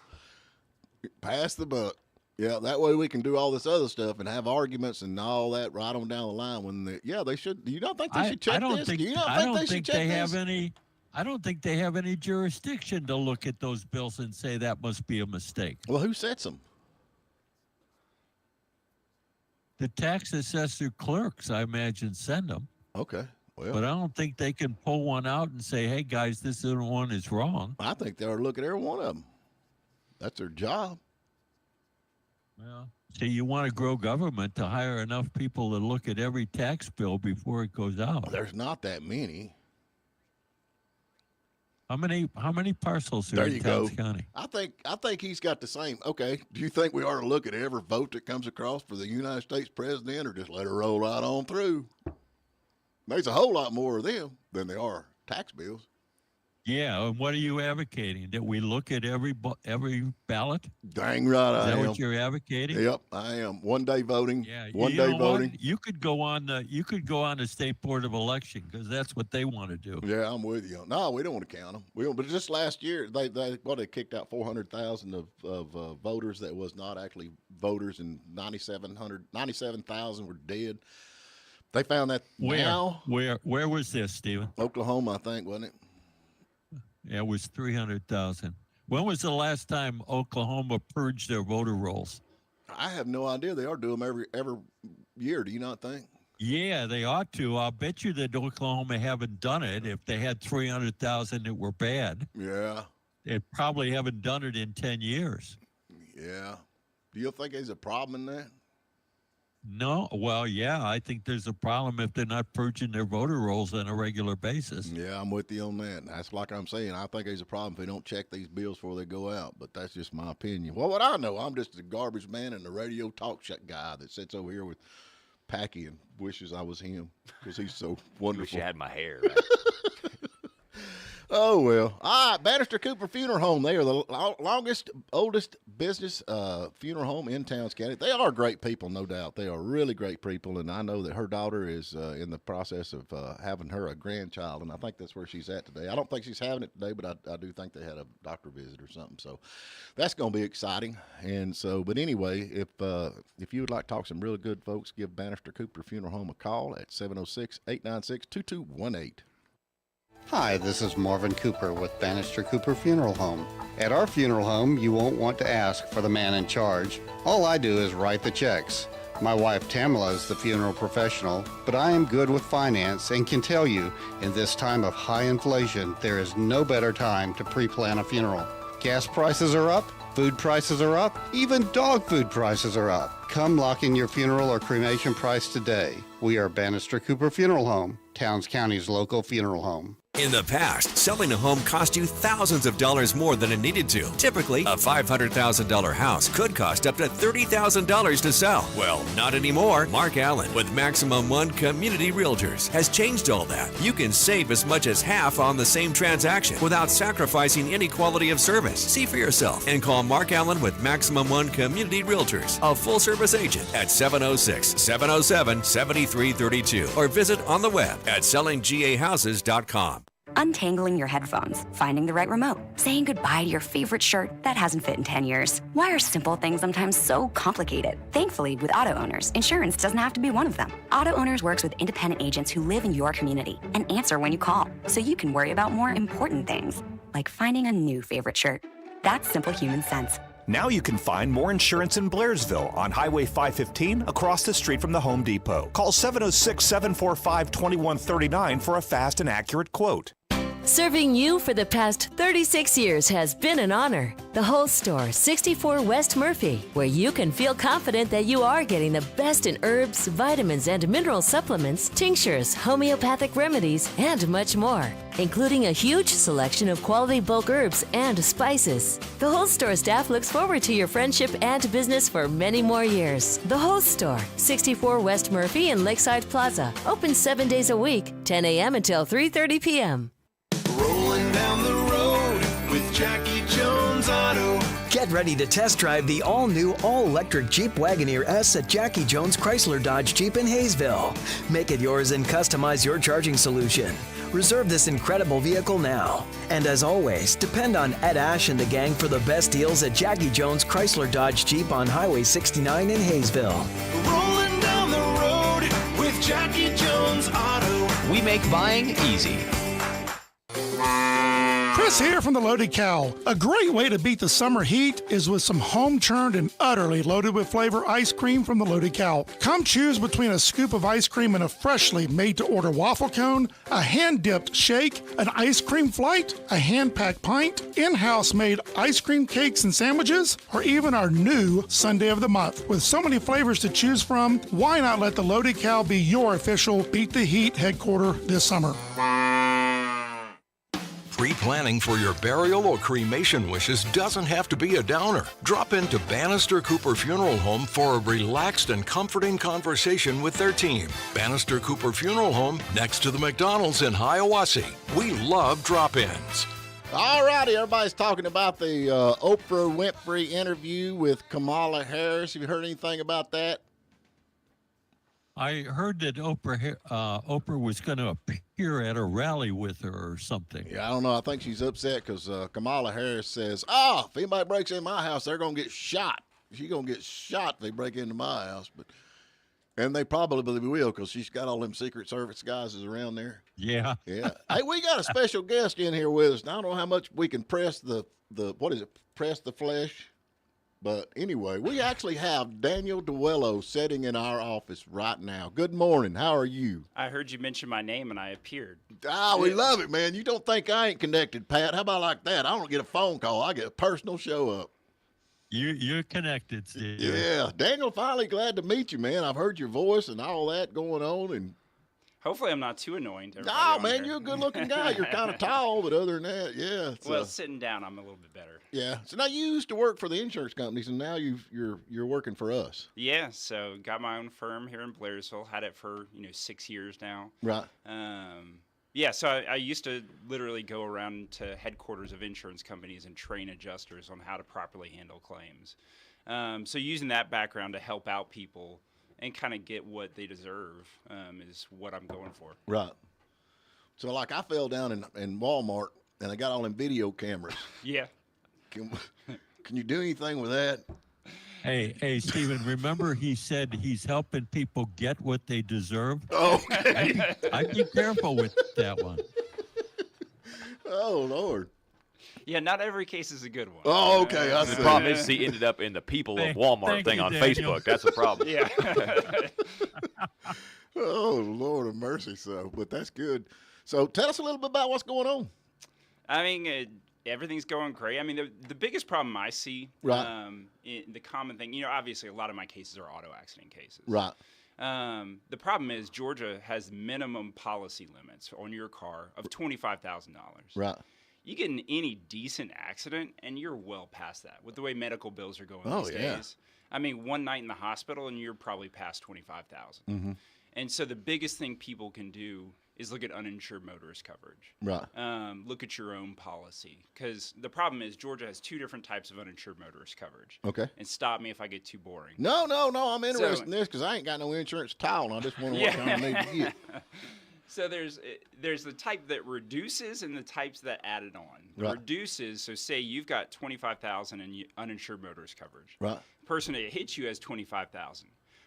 [SPEAKER 2] Pass the buck. Yeah, that way we can do all this other stuff and have arguments and all that right on down the line. They should. You don't think they should check this? Do you not think they should check this?
[SPEAKER 3] I don't think they have any jurisdiction to look at those bills and say that must be a mistake.
[SPEAKER 2] Well, who sets them?
[SPEAKER 3] The tax assessor clerks, I imagine, send them.
[SPEAKER 2] Okay. Well,
[SPEAKER 3] but I don't think they can pull one out and say, hey, guys, this one is wrong.
[SPEAKER 2] I think they ought to look at every one of them. That's their job.
[SPEAKER 3] Well, see, you want to grow government to hire enough people to look at every tax bill before it goes out.
[SPEAKER 2] There's not that many.
[SPEAKER 3] How many parcels are in Towns County?
[SPEAKER 2] I think he's got the same. Okay, do you think we ought to look at every vote that comes across for the United States president, or just let it roll right on through? There's a whole lot more of them than there are tax bills.
[SPEAKER 3] Yeah, and what are you advocating? That we look at every ballot?
[SPEAKER 2] Dang right I am.
[SPEAKER 3] Is that what you're advocating?
[SPEAKER 2] Yep, I am. One day voting.
[SPEAKER 3] Yeah,
[SPEAKER 2] one day voting.
[SPEAKER 3] What? You could go on the State Board of Election because that's what they want to do.
[SPEAKER 2] Yeah, I'm with you. No, we don't want to count them. We don't. But just last year, they kicked out 400,000 of voters that was not actually voters, and 97,000 were dead. They found that now.
[SPEAKER 3] Where was this, Stephen?
[SPEAKER 2] Oklahoma, I think, wasn't it?
[SPEAKER 3] Yeah, it was 300,000. When was the last time Oklahoma purged their voter rolls?
[SPEAKER 2] I have no idea. They are doing them every year. Do you not think?
[SPEAKER 3] Yeah, they ought to. I'll bet you that Oklahoma haven't done it. If they had 300,000 that were bad,
[SPEAKER 2] yeah,
[SPEAKER 3] they probably haven't done it in 10 years.
[SPEAKER 2] Yeah. Do you think there's a problem in that?
[SPEAKER 3] No. Well, yeah, I think there's a problem if they're not purging their voter rolls on a regular basis.
[SPEAKER 2] Yeah, I'm with you on that. That's like I'm saying. I think there's a problem if they don't check these bills before they go out, but that's just my opinion. Well, what I know, I'm just a garbage man and the radio talk shit guy that sits over here with Packy and wishes I was him because he's so wonderful.
[SPEAKER 4] Wish you had my hair. Right?
[SPEAKER 2] Oh, well. All right, Bannister Cooper Funeral Home. They are the longest, oldest business funeral home in Towns County. They are great people, no doubt. They are really great people, and I know that her daughter is in the process of having her a grandchild, and I think that's where she's at today. I don't think she's having it today, but I do think they had a doctor visit or something, so that's going to be exciting. And so, but anyway, if you would like to talk to some really good folks, give Bannister Cooper Funeral Home a call at 706-896-2218.
[SPEAKER 8] Hi, this is Marvin Cooper with Bannister Cooper Funeral Home. At our funeral home, you won't want to ask for the man in charge. All I do is write the checks. My wife Tamala is the funeral professional, but I am good with finance and can tell you, in this time of high inflation, there is no better time to pre-plan a funeral. Gas prices are up, food prices are up, even dog food prices are up. Come lock in your funeral or cremation price today. We are Bannister Cooper Funeral Home, Towns County's local funeral home.
[SPEAKER 10] In the past, selling a home cost you thousands of dollars more than it needed to. Typically, a $500,000 house could cost up to $30,000 to sell. Well, not anymore. Mark Allen with Maximum One Community Realtors has changed all that. You can save as much as half on the same transaction without sacrificing any quality of service. See for yourself and call Mark Allen with Maximum One Community Realtors, a full-service agent at 706-707-7332 or visit on the web at sellinggahouses.com.
[SPEAKER 17] Untangling your headphones, finding the right remote, saying goodbye to your favorite shirt that hasn't fit in 10 years. Why are simple things sometimes so complicated? Thankfully, with Auto Owners, insurance doesn't have to be one of them. Auto Owners works with independent agents who live in your community and answer when you call, so you can worry about more important things, like finding a new favorite shirt. That's simple human sense.
[SPEAKER 18] Now you can find more insurance in Blairsville on Highway 515 across the street from the Home Depot. Call 706-745-2139 for a fast and accurate quote.
[SPEAKER 19] Serving you for the past 36 years has been an honor. The Whole Store, 64 West Murphy, where you can feel confident that you are getting the best in herbs, vitamins, and mineral supplements, tinctures, homeopathic remedies, and much more, including a huge selection of quality bulk herbs and spices. The Whole Store staff looks forward to your friendship and business for many more years. The Whole Store, 64 West Murphy in Lakeside Plaza, open 7 days a week, 10 a.m. until 3:30 p.m.
[SPEAKER 10] Rolling down the road with Jackie Jones Auto.
[SPEAKER 20] Get ready to test drive the all-new, all-electric Jeep Wagoneer S at Jackie Jones Chrysler Dodge Jeep in Hayesville. Make it yours and customize your charging solution. Reserve this incredible vehicle now. And as always, depend on Ed Ash and the gang for the best deals at Jackie Jones Chrysler Dodge Jeep on Highway 69 in Hayesville.
[SPEAKER 10] Rolling down the road with Jackie Jones Auto.
[SPEAKER 11] We make buying easy.
[SPEAKER 21] Chris here from the Loaded Cow. A great way to beat the summer heat is with some home-churned and utterly loaded with flavor ice cream from the Loaded Cow. Come choose between a scoop of ice cream and a freshly made-to-order waffle cone, a hand-dipped shake, an ice cream flight, a hand-packed pint, in-house made ice cream cakes and sandwiches, or even our new Sunday of the Month. With so many flavors to choose from, why not let the Loaded Cow be your official Beat the Heat headquarter this summer?
[SPEAKER 14] Pre-planning for your burial or cremation wishes doesn't have to be a downer. Drop into Bannister Cooper Funeral Home for a relaxed and comforting conversation with their team. Bannister Cooper Funeral Home, next to the McDonald's in Hiawassee. We love drop-ins.
[SPEAKER 2] All righty, everybody's talking about the Oprah Winfrey interview with Kamala Harris. Have you heard anything about that?
[SPEAKER 3] I heard that Oprah was going to appear at a rally with her or something.
[SPEAKER 2] Yeah, I don't know. I think she's upset because Kamala Harris says, if anybody breaks in my house, they're going to get shot. She's going to get shot if they break into my house. And they probably will because she's got all them Secret Service guys around there.
[SPEAKER 3] Yeah.
[SPEAKER 2] Yeah. Hey, we got a special guest in here with us. Now, I don't know how much we can press press the flesh. But anyway, we actually have Daniel Duello sitting in our office right now. Good morning. How are you?
[SPEAKER 22] I heard you mention my name and I appeared.
[SPEAKER 2] We love it, man. You don't think I ain't connected, Pat? How about like that? I don't get a phone call. I get a personal show up.
[SPEAKER 3] You're connected, Steve.
[SPEAKER 2] Yeah. Daniel, finally glad to meet you, man. I've heard your voice and all that going on. And
[SPEAKER 22] hopefully I'm not too annoying to everybody.
[SPEAKER 2] No, man, you're a good-looking guy. You're kind of tall, but other than that, yeah.
[SPEAKER 22] Well, sitting down, I'm a little bit better.
[SPEAKER 2] Yeah. So now you used to work for the insurance companies, and now you're working for us.
[SPEAKER 22] Yeah. So got my own firm here in Blairsville. Had it for 6 years now.
[SPEAKER 2] Right.
[SPEAKER 22] Yeah. So I used to literally go around to headquarters of insurance companies and train adjusters on how to properly handle claims. So using that background to help out people and kind of get what they deserve is what I'm going for.
[SPEAKER 2] Right. So, like, I fell down in Walmart, and I got all them video cameras.
[SPEAKER 22] Yeah.
[SPEAKER 2] Can you do anything with that?
[SPEAKER 3] Hey, Stephen, remember he said he's helping people get what they deserve?
[SPEAKER 2] Okay.
[SPEAKER 3] I'd be careful with that one.
[SPEAKER 2] Oh, Lord.
[SPEAKER 22] Yeah, not every case is a good one.
[SPEAKER 2] Oh, okay.
[SPEAKER 4] The problem is he ended up in the people of Walmart thing on Facebook. That's the problem.
[SPEAKER 22] Yeah.
[SPEAKER 2] Oh, Lord of mercy. But that's good. So tell us a little bit about what's going on.
[SPEAKER 22] I mean, everything's going great. I mean, the biggest problem I see,
[SPEAKER 2] right.
[SPEAKER 22] The common thing, obviously a lot of my cases are auto accident cases.
[SPEAKER 2] Right.
[SPEAKER 22] The problem is Georgia has minimum policy limits on your car of $25,000.
[SPEAKER 2] Right.
[SPEAKER 22] You get in any decent accident, and you're well past that with the way medical bills are going these days. I mean, one night in the hospital, and you're probably past $25,000.
[SPEAKER 2] Mm-hmm.
[SPEAKER 22] And so the biggest thing people can do is look at uninsured motorist coverage.
[SPEAKER 2] Right.
[SPEAKER 22] Look at your own policy. Because the problem is Georgia has two different types of uninsured motorist coverage.
[SPEAKER 2] Okay.
[SPEAKER 22] And stop me if I get too boring.
[SPEAKER 2] No. I'm interested in this because I ain't got no insurance at all, and I just wonder what kind I need to get.
[SPEAKER 22] So there's the type that reduces and the types that added on.
[SPEAKER 2] Right.
[SPEAKER 22] Reduces, so say you've got $25,000 in uninsured motorist coverage.
[SPEAKER 2] Right.
[SPEAKER 22] The person that hits you has $25,000.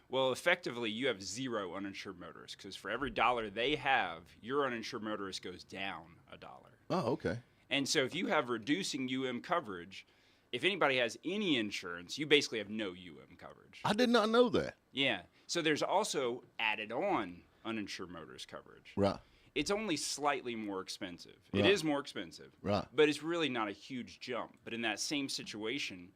[SPEAKER 22] Well, effectively, you have zero uninsured motorists because for every dollar they have, your uninsured motorist goes down $1.
[SPEAKER 2] Oh, okay.
[SPEAKER 22] And so if you have reducing coverage, if anybody has any insurance, you basically have no coverage.
[SPEAKER 2] I did not know that.
[SPEAKER 22] Yeah. So there's also added on uninsured motorist coverage.
[SPEAKER 2] Right.
[SPEAKER 22] It's only slightly more expensive.
[SPEAKER 2] Right.
[SPEAKER 22] It is more expensive,
[SPEAKER 2] Right.
[SPEAKER 22] but it's really not a huge jump. But in that same situation,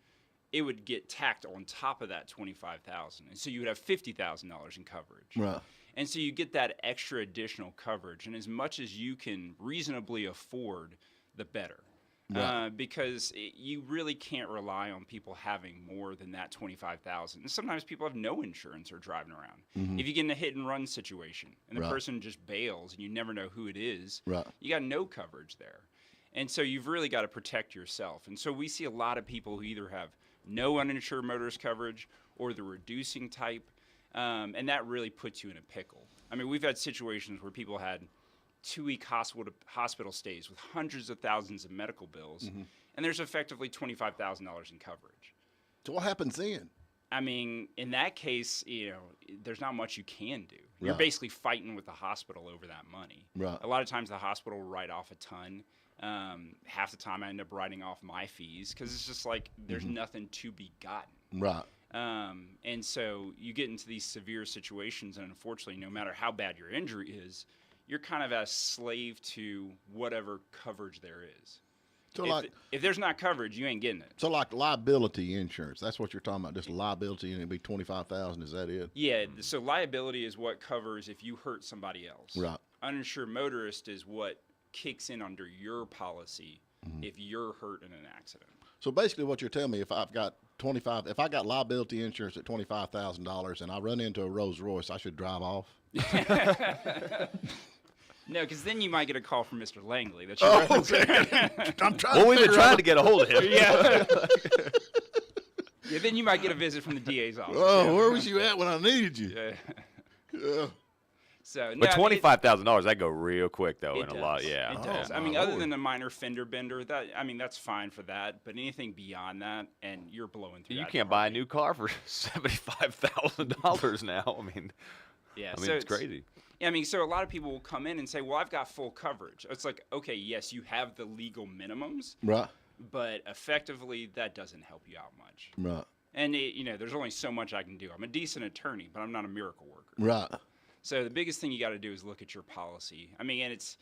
[SPEAKER 22] it would get tacked on top of that $25,000, and so you would have $50,000 in coverage.
[SPEAKER 2] Right.
[SPEAKER 22] And so you get that extra additional coverage, and as much as you can reasonably afford, the better.
[SPEAKER 2] Right.
[SPEAKER 22] Because you really can't rely on people having more than that $25,000. And sometimes people have no insurance or driving around.
[SPEAKER 2] Mhm.
[SPEAKER 22] If you get in a hit and run situation and the
[SPEAKER 2] Right.
[SPEAKER 22] person just bails and you never know who it is,
[SPEAKER 2] Right.
[SPEAKER 22] you got no coverage there. And so you've really got to protect yourself. And so we see a lot of people who either have no uninsured motorist coverage or the reducing type, and that really puts you in a pickle. I mean, we've had situations where people had 2-week hospital stays with hundreds of thousands of medical bills,
[SPEAKER 2] Mhm.
[SPEAKER 22] and there's effectively $25,000 in coverage.
[SPEAKER 2] So what happens then?
[SPEAKER 22] I mean, in that case, there's not much you can do. You're
[SPEAKER 2] Right.
[SPEAKER 22] basically fighting with the hospital over that money.
[SPEAKER 2] Right.
[SPEAKER 22] A lot of times the hospital will write off a ton. Half the time I end up writing off my fees because it's just like there's
[SPEAKER 2] Mhm.
[SPEAKER 22] nothing to be gotten.
[SPEAKER 2] Right.
[SPEAKER 22] And so you get into these severe situations, and unfortunately, no matter how bad your injury is, you're kind of a slave to whatever coverage there is.
[SPEAKER 2] So
[SPEAKER 22] If there's not coverage, you ain't getting it.
[SPEAKER 2] So like liability insurance, that's what you're talking about, just liability, and it'd be $25,000. Is that it?
[SPEAKER 22] Yeah, so liability is what covers if you hurt somebody else.
[SPEAKER 2] Right.
[SPEAKER 22] Uninsured motorist is what kicks in under your policy
[SPEAKER 2] Mhm.
[SPEAKER 22] if you're hurt in an accident.
[SPEAKER 2] So basically, what you're telling me, if I got liability insurance at $25,000 and I run into a Rolls Royce, I should drive off.
[SPEAKER 22] No, because then you might get a call from Mr. Langley. That
[SPEAKER 2] I'm trying.
[SPEAKER 4] Well, we've been trying to get a hold of him.
[SPEAKER 22] Yeah. Yeah. Then you might get a visit from the DA's office.
[SPEAKER 2] Oh, where was you at when I needed you?
[SPEAKER 22] Yeah.
[SPEAKER 2] Yeah.
[SPEAKER 22] So,
[SPEAKER 4] But
[SPEAKER 22] no, I mean,
[SPEAKER 4] $25,000, that go real quick though,
[SPEAKER 22] It
[SPEAKER 4] in a
[SPEAKER 22] does.
[SPEAKER 4] lot. Yeah.
[SPEAKER 22] It does.
[SPEAKER 4] Yeah.
[SPEAKER 22] I mean, other than a minor fender bender, that's fine for that. But anything beyond that, and you're blowing through.
[SPEAKER 4] You
[SPEAKER 22] that
[SPEAKER 4] can't buy a new car for $75,000 now. I mean,
[SPEAKER 22] Yeah,
[SPEAKER 4] I mean,
[SPEAKER 22] so
[SPEAKER 4] it's crazy.
[SPEAKER 22] Yeah, I mean, so a lot of people will come in and say, "Well, I've got full coverage." It's like, okay, yes, you have the legal minimums,
[SPEAKER 2] Right.
[SPEAKER 22] but effectively that doesn't help you out much.
[SPEAKER 2] Right.
[SPEAKER 22] And there's only so much I can do. I'm a decent attorney, but I'm not a miracle worker.
[SPEAKER 2] Right.
[SPEAKER 22] So the biggest thing you got to do is look at your policy. I mean, and it's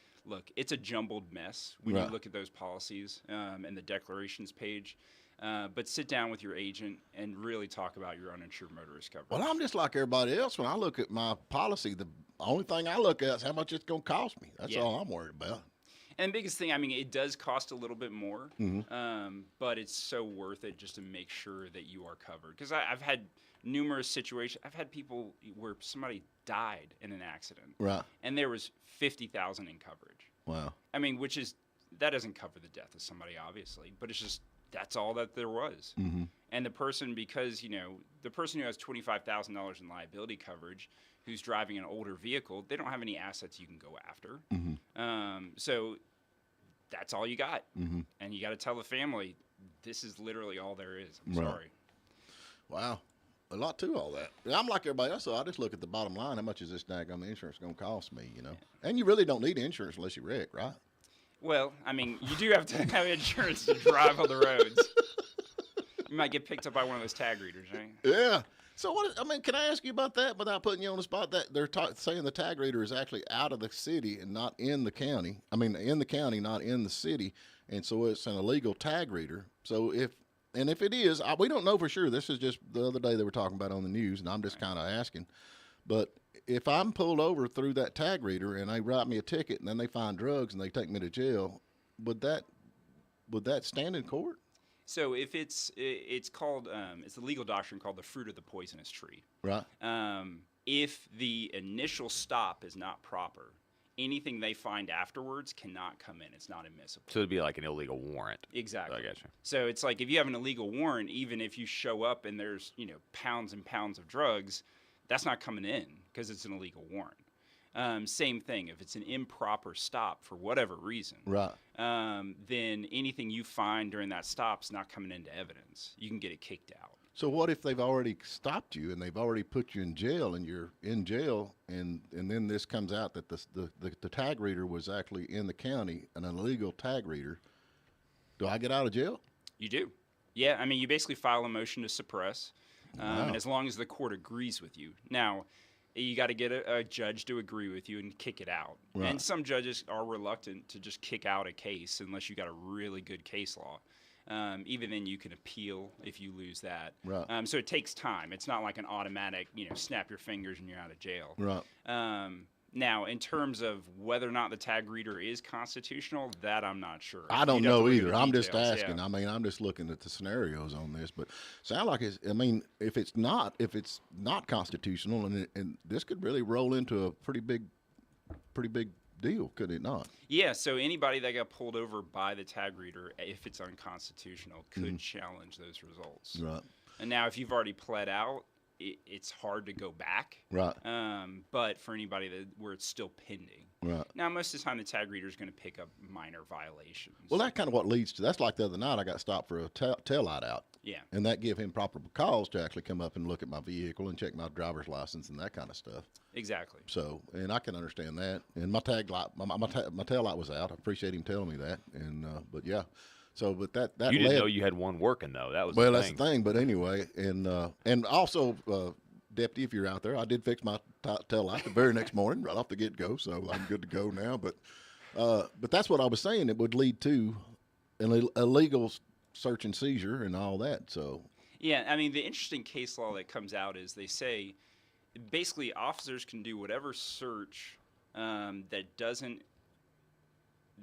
[SPEAKER 22] a jumbled mess when you
[SPEAKER 2] Right.
[SPEAKER 22] look at those policies and the declarations page. But sit down with your agent and really talk about your uninsured motorist coverage.
[SPEAKER 2] Well, I'm just like everybody else. When I look at my policy, the only thing I look at is how much it's going to cost me. That's
[SPEAKER 22] Yeah.
[SPEAKER 2] all I'm worried about.
[SPEAKER 22] And the biggest thing, I mean, it does cost a little bit more,
[SPEAKER 2] Mhm.
[SPEAKER 22] but it's so worth it just to make sure that you are covered. Because I've had numerous situations. I've had people where somebody died in an accident,
[SPEAKER 2] Right.
[SPEAKER 22] and there was $50,000 in coverage.
[SPEAKER 2] Wow.
[SPEAKER 22] I mean, that doesn't cover the death of somebody, obviously, but it's just that's all that there was.
[SPEAKER 2] Mhm.
[SPEAKER 22] And the person, because the person who has $25,000 in liability coverage, who's driving an older vehicle, they don't have any assets you can go after. So that's all you got.
[SPEAKER 2] Mhm.
[SPEAKER 22] And you got to tell the family, this is literally all there is. I'm
[SPEAKER 2] Right.
[SPEAKER 22] sorry.
[SPEAKER 2] Wow. A lot to all that. I'm like everybody else, so I just look at the bottom line. How much is this daggone insurance going to cost me, And you really don't need insurance unless you wreck, right?
[SPEAKER 22] Well, I mean, you do have to have insurance to drive on the roads. You might get picked up by one of those tag readers, right?
[SPEAKER 2] Yeah. So can I ask you about that without putting you on the spot? That they're saying the tag reader is actually out of the city and not in the county. I mean, in the county, not in the city, and so it's an illegal tag reader. So if it is, we don't know for sure. This is just the other day they were talking about on the news, and I'm just kind of asking. But if I'm pulled over through that tag reader and they write me a ticket and then they find drugs and they take me to jail, would that stand in court?
[SPEAKER 22] So if it's called it's the legal doctrine called the fruit of the poisonous tree.
[SPEAKER 2] Right.
[SPEAKER 22] If the initial stop is not proper, anything they find afterwards cannot come in. It's not admissible.
[SPEAKER 4] So it'd be like an illegal warrant.
[SPEAKER 22] Exactly.
[SPEAKER 4] I got you.
[SPEAKER 22] So it's like if you have an illegal warrant, even if you show up and there's pounds and pounds of drugs, that's not coming in because it's an illegal warrant. Same thing. If it's an improper stop for whatever reason,
[SPEAKER 2] Right.
[SPEAKER 22] Then anything you find during that stop's not coming into evidence. You can get it kicked out.
[SPEAKER 2] So what if they've already stopped you and they've already put you in jail and you're in jail and then this comes out that the tag reader was actually in the county, an illegal tag reader? Do I get out of jail?
[SPEAKER 22] You do. Yeah, I mean, you basically file a motion to suppress,
[SPEAKER 2] Wow.
[SPEAKER 22] and as long as the court agrees with you. Now, You got to get a judge to agree with you and kick it out.
[SPEAKER 2] Right.
[SPEAKER 22] And some judges are reluctant to just kick out a case unless you got a really good case law. Even then, you can appeal if you lose that.
[SPEAKER 2] Right.
[SPEAKER 22] So it takes time. It's not like an automatic, snap your fingers and you're out of jail.
[SPEAKER 2] Right.
[SPEAKER 22] Now, in terms of whether or not the tag reader is constitutional, that I'm not sure.
[SPEAKER 2] I don't
[SPEAKER 22] You'd have to
[SPEAKER 2] know
[SPEAKER 22] look at
[SPEAKER 2] either.
[SPEAKER 22] the
[SPEAKER 2] I'm just
[SPEAKER 22] details,
[SPEAKER 2] asking.
[SPEAKER 22] yeah.
[SPEAKER 2] I mean, I'm just looking at the scenarios on this, but sound like it's. I mean, if it's not constitutional, and this could really roll into a pretty big deal, could it not?
[SPEAKER 22] Yeah, so anybody that got pulled over by the tag reader, if it's unconstitutional, could challenge those results.
[SPEAKER 2] Right.
[SPEAKER 22] And now, if you've already pled out, it's hard to go back.
[SPEAKER 2] Right.
[SPEAKER 22] But for anybody where it's still pending.
[SPEAKER 2] Right.
[SPEAKER 22] Now, most of the time, the tag reader is going to pick up minor violations.
[SPEAKER 2] Well, that kind of what leads to. That's like the other night I got stopped for a tail light out.
[SPEAKER 22] Yeah.
[SPEAKER 2] And that gave him proper cause to actually come up and look at my vehicle and check my driver's license and that kind of stuff.
[SPEAKER 22] Exactly.
[SPEAKER 2] So, and I can understand that. And my tail light was out. I appreciate him telling me that. And but yeah. So, but that
[SPEAKER 4] you didn't know you had one working though. That was
[SPEAKER 2] well,
[SPEAKER 4] the
[SPEAKER 2] that's
[SPEAKER 4] thing.
[SPEAKER 2] the thing. But anyway, and also, Deputy, if you're out there, I did fix my tail light the very next morning, right off the get go. So I'm good to go now. But that's what I was saying. It would lead to an illegal search and seizure and all that. So
[SPEAKER 22] yeah, I mean, the interesting case law that comes out is they say basically officers can do whatever search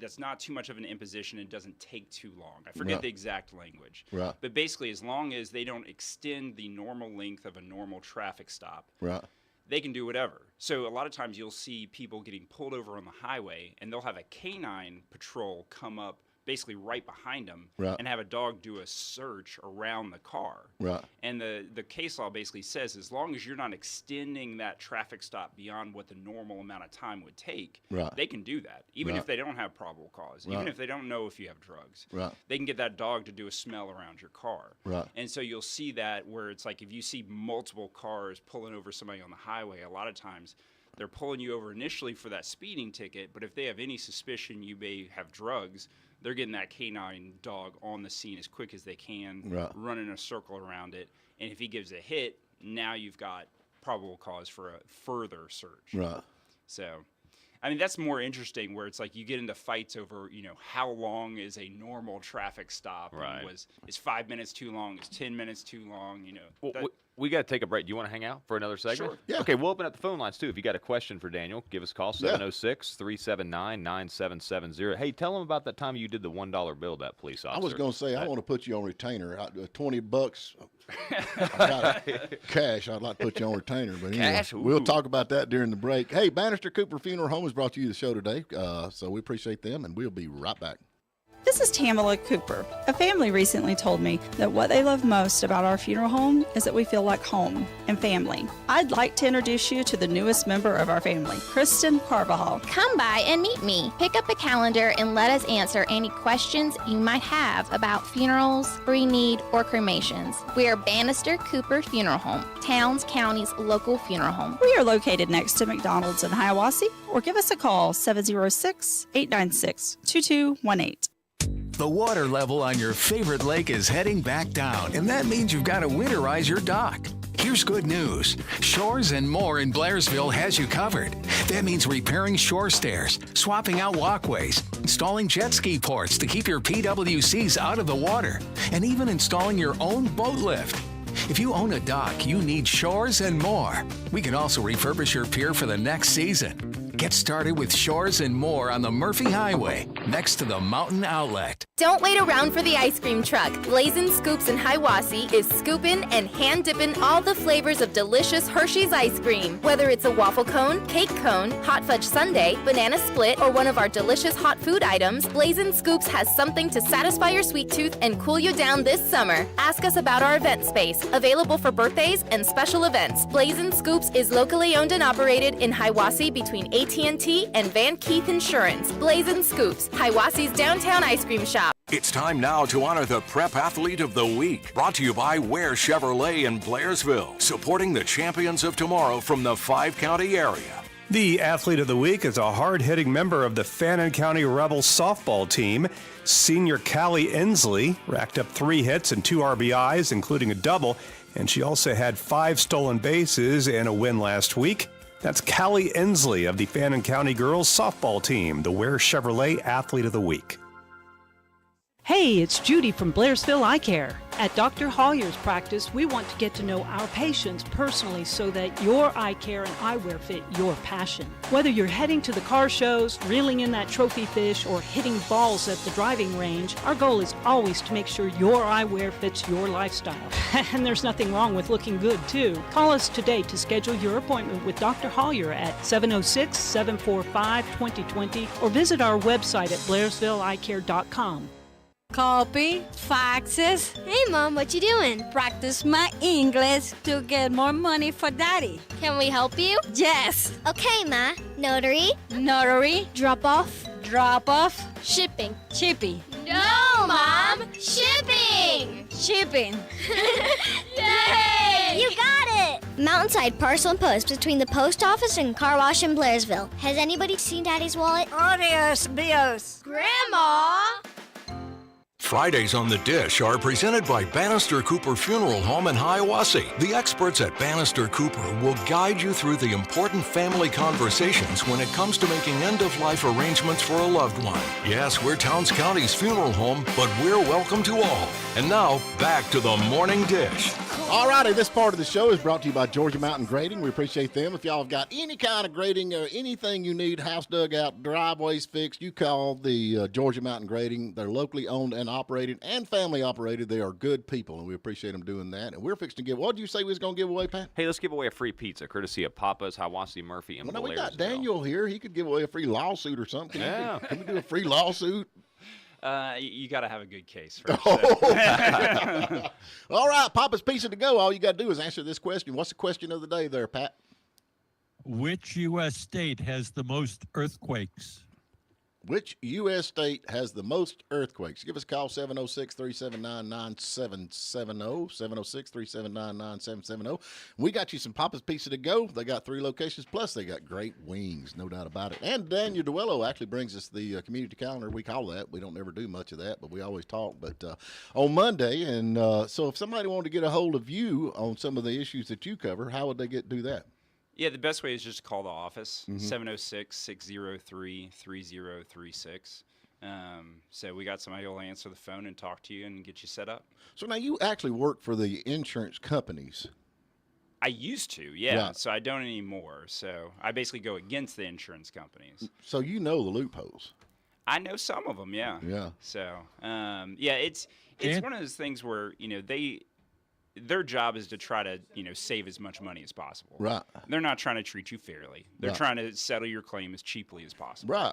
[SPEAKER 22] that's not too much of an imposition and doesn't take too long. I forget the exact language.
[SPEAKER 2] Right.
[SPEAKER 22] But basically, as long as they don't extend the normal length of a normal traffic stop,
[SPEAKER 2] right,
[SPEAKER 22] they can do whatever. So a lot of times you'll see people getting pulled over on the highway, and they'll have a canine patrol come up basically right behind them
[SPEAKER 2] right,
[SPEAKER 22] and have a dog do a search around the car.
[SPEAKER 2] Right.
[SPEAKER 22] And the case law basically says as long as you're not extending that traffic stop beyond what the normal amount of time would take,
[SPEAKER 2] right,
[SPEAKER 22] they can do that, even
[SPEAKER 2] right,
[SPEAKER 22] if they don't have probable cause,
[SPEAKER 2] right,
[SPEAKER 22] even if they don't know if you have drugs.
[SPEAKER 2] Right.
[SPEAKER 22] They can get that dog to do a smell around your car.
[SPEAKER 2] Right.
[SPEAKER 22] And so you'll see that where it's like if you see multiple cars pulling over somebody on the highway, a lot of times they're pulling you over initially for that speeding ticket, but if they have any suspicion you may have drugs, they're getting that canine dog on the scene as quick as they can,
[SPEAKER 2] right,
[SPEAKER 22] running a circle around it. And if he gives a hit, now you've got probable cause for a further search.
[SPEAKER 2] Right.
[SPEAKER 22] So, I mean, that's more interesting where it's like you get into fights over, how long is a normal traffic stop?
[SPEAKER 4] Right.
[SPEAKER 22] And is 5 minutes too long? Is 10 minutes too long?
[SPEAKER 4] Well, we got to take a break. Do you want to hang out for another segment?
[SPEAKER 22] Sure.
[SPEAKER 2] Yeah.
[SPEAKER 4] Okay, we'll open up the phone lines, too. If you got a question for Daniel, give us a call, 706-379-9770. Hey, tell them about that time you did the $1 bill, that police officer.
[SPEAKER 2] I was going to say, I want to put you on retainer. $20. I got cash. I'd like to put you on retainer. But anyway,
[SPEAKER 4] Cash?
[SPEAKER 2] We'll talk about that during the break. Hey, Bannister Cooper Funeral Home has brought you the show today. So we appreciate them, and we'll be right back.
[SPEAKER 1] This is Tamala Cooper. A family recently told me that what they love most about our funeral home is that we feel like home and family. I'd like to introduce you to the newest member of our family, Kristen Carvajal.
[SPEAKER 5] Come by and meet me. Pick up a calendar and let us answer any questions you might have about funerals, pre-need, or cremations. We are Bannister Cooper Funeral Home, Towns County's local funeral home.
[SPEAKER 1] We are located next to McDonald's in Hiawassee, or give us a call 706-896-2218.
[SPEAKER 10] The water level on your favorite lake is heading back down, and that means you've got to winterize your dock. Here's good news. Shores and More in Blairsville has you covered. That means repairing shore stairs, swapping out walkways, installing jet ski ports to keep your PWCs out of the water, and even installing your own boat lift. If you own a dock, you need Shores and More. We can also refurbish your pier for the next season. Get started with Shores and More on the Murphy Highway, next to the Mountain Outlet.
[SPEAKER 5] Don't wait around for the ice cream truck. Blazin' Scoops in Hiawassee is scooping and hand-dipping all the flavors of delicious Hershey's ice cream. Whether it's a waffle cone, cake cone, hot fudge sundae, banana split, or one of our delicious hot food items, Blazin' Scoops has something to satisfy your sweet tooth and cool you down this summer. Ask us about our event space, available for birthdays and special events. Blazin' Scoops is locally owned and operated in Hiawassee between AT&T and Van Keith Insurance. Blazin' Scoops, Hiawassee's downtown ice cream shop.
[SPEAKER 14] It's time now to honor the Prep Athlete of the Week. Brought to you by Ware Chevrolet in Blairsville, supporting the champions of tomorrow from the 5-county area.
[SPEAKER 6] The Athlete of the Week is a hard-hitting member of the Fannin County Rebels softball team. Senior Callie Inslee racked up 3 hits and 2 RBIs, including a double, and she also had 5 stolen bases and a win last week. That's Callie Ensley of the Fannin County Girls Softball Team, the Ware Chevrolet Athlete of the Week.
[SPEAKER 7] Hey, it's Judy from Blairsville Eye Care. At Dr. Hollier's practice, we want to get to know our patients personally so that your eye care and eyewear fit your passion. Whether you're heading to the car shows, reeling in that trophy fish, or hitting balls at the driving range, our goal is always to make sure your eyewear fits your lifestyle. And there's nothing wrong with looking good, too. Call us today to schedule your appointment with Dr. Hollier at 706-745-2020 or visit our website at blairsvilleeyecare.com.
[SPEAKER 9] Copy, faxes.
[SPEAKER 23] Hey, Mom, what you doing?
[SPEAKER 9] Practice my English to get more money for Daddy.
[SPEAKER 23] Can we help you?
[SPEAKER 9] Yes.
[SPEAKER 23] Okay, Ma. Notary.
[SPEAKER 9] Notary.
[SPEAKER 23] Drop off.
[SPEAKER 9] Drop off.
[SPEAKER 23] Shipping.
[SPEAKER 9] Chippy.
[SPEAKER 23] No, Mom. Shipping.
[SPEAKER 9] Shipping.
[SPEAKER 23] Yay! You got it! Mountainside Parcel and Post between the post office and car wash in Blairsville. Has anybody seen Daddy's wallet?
[SPEAKER 9] Adios, bios.
[SPEAKER 23] Grandma!
[SPEAKER 14] Fridays on the Dish are presented by Bannister Cooper Funeral Home in Hiawassee. The experts at Bannister Cooper will guide you through the important family conversations when it comes to making end-of-life arrangements for a loved one. Yes, we're Towns County's funeral home, but we're welcome to all. And now, back to the Morning Dish.
[SPEAKER 2] All righty, this part of the show is brought to you by Georgia Mountain Grading. We appreciate them. If y'all have got any kind of grading or anything you need, house dugout, driveways fixed, you call the Georgia Mountain Grading. They're locally owned and operated and family operated. They are good people, and we appreciate them doing that. And we're fixing to give, what did you say we was going to give away, Pat?
[SPEAKER 4] Hey, let's give away a free pizza courtesy of Papa's, Hiawassee, Murphy, and
[SPEAKER 2] Well, no, we got
[SPEAKER 4] Blairsville.
[SPEAKER 2] Daniel here. He could give away a free lawsuit or something.
[SPEAKER 4] Yeah.
[SPEAKER 2] Can we do a free lawsuit?
[SPEAKER 22] You got to have a good case first.
[SPEAKER 2] All right, Papa's Pizza to go. All you got to do is answer this question. What's the question of the day there, Pat?
[SPEAKER 3] Which U.S. state has the most earthquakes?
[SPEAKER 2] Which U.S. state has the most earthquakes? Give us a call, 706-379-9770, 706-379-9770. We got you some Papa's Pizza to go. They got 3 locations, plus they got great wings, no doubt about it. And Daniel Duello actually brings us the community calendar. We call that. We don't ever do much of that, but we always talk. But on Monday, and so if somebody wanted to get a hold of you on some of the issues that you cover, how would they do that?
[SPEAKER 22] Yeah, the best way is just to call the office, 706-603-3036. So we got somebody who will answer the phone and talk to you and get you set up.
[SPEAKER 2] So now you actually work for the insurance companies.
[SPEAKER 22] I used to, yeah.
[SPEAKER 2] Right.
[SPEAKER 22] So I don't anymore. So I basically go against the insurance companies.
[SPEAKER 2] So you know the loopholes.
[SPEAKER 22] I know some of them, yeah.
[SPEAKER 2] Yeah.
[SPEAKER 22] So, yeah, it's one of those things where, their job is to try to, save as much money as possible.
[SPEAKER 2] Right.
[SPEAKER 22] They're not trying to treat you fairly. They're
[SPEAKER 2] Right.
[SPEAKER 22] trying to settle your claim as cheaply as possible.
[SPEAKER 2] Right.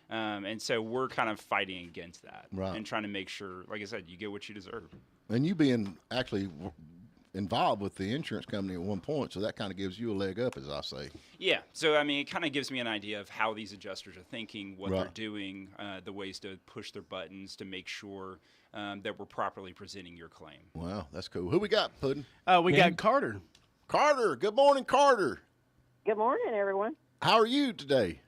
[SPEAKER 22] And so we're kind of fighting against that.
[SPEAKER 2] Right.
[SPEAKER 22] And trying to make sure, like I said, you get what you deserve.
[SPEAKER 2] And you being actually involved with the insurance company at one point, so that kind of gives you a leg up, as I say.
[SPEAKER 22] Yeah. So, it kind of gives me an idea of how these adjusters are thinking, what they're doing, the ways to push their buttons to make sure that we're properly presenting your claim.
[SPEAKER 2] Wow, that's cool. Who we got, Puddin'?
[SPEAKER 15] We got Carter.
[SPEAKER 2] Carter, good morning, Carter.
[SPEAKER 24] Good morning, everyone.
[SPEAKER 2] How are you today?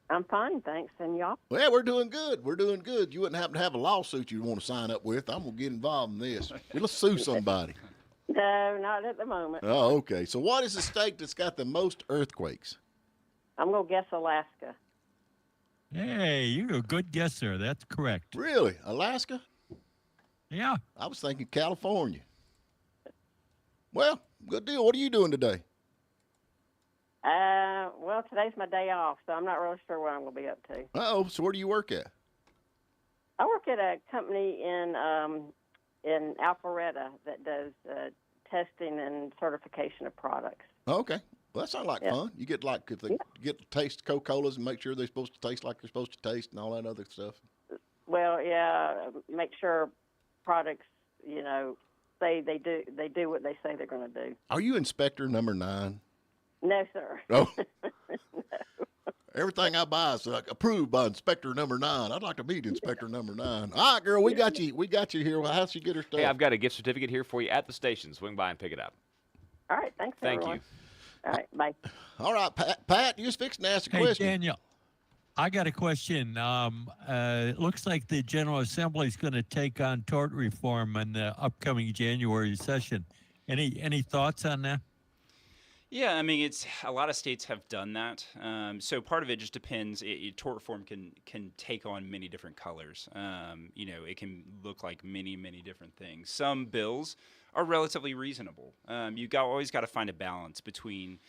[SPEAKER 24] I'm fine, thanks. And y'all?
[SPEAKER 2] Well, we're doing good. We're doing good. You wouldn't happen to have a lawsuit you want to sign up with. I'm going to get involved in this. Let's sue somebody.
[SPEAKER 24] No, not at the moment.
[SPEAKER 2] Oh, okay. So what is the state that's got the most earthquakes?
[SPEAKER 24] I'm going to guess Alaska.
[SPEAKER 3] Hey, you're a good guesser. That's correct.
[SPEAKER 2] Really? Alaska?
[SPEAKER 3] Yeah.
[SPEAKER 2] I was thinking California. Well, good deal. What are you doing today?
[SPEAKER 24] Well, today's my day off, so I'm not really sure what I'm going to be up to.
[SPEAKER 2] Uh-oh. So where do you work at?
[SPEAKER 24] I work at a company in Alpharetta that does testing and certification of products.
[SPEAKER 2] Oh, okay. Well, that sounds like fun. You get get to taste Coca-Colas and make sure they're supposed to taste like they're supposed to taste and all that other stuff.
[SPEAKER 24] Well, yeah, make sure products, say they do what they say they're going to do.
[SPEAKER 2] Are you inspector number 9?
[SPEAKER 24] No, sir.
[SPEAKER 2] Oh. No. Everything I buy is approved by inspector number 9. I'd like to meet inspector number 9. All right, girl, we got you. We got you here. Well, how'd she get her stuff?
[SPEAKER 4] Hey, I've got a gift certificate here for you at the station. Swing by and pick it up.
[SPEAKER 24] All right, thanks,
[SPEAKER 4] Thank
[SPEAKER 24] everyone.
[SPEAKER 4] you.
[SPEAKER 24] All right, bye.
[SPEAKER 2] All right, Pat, you was fixing to ask a question.
[SPEAKER 3] Hey, Daniel, I got a question. It looks like the General Assembly is going to take on tort reform in the upcoming January session. Any thoughts on that?
[SPEAKER 22] Yeah, I mean, a lot of states have done that. So part of it just depends. Tort reform can take on many different colors. It can look like many, many different things. Some bills are relatively reasonable. Always got to find a balance between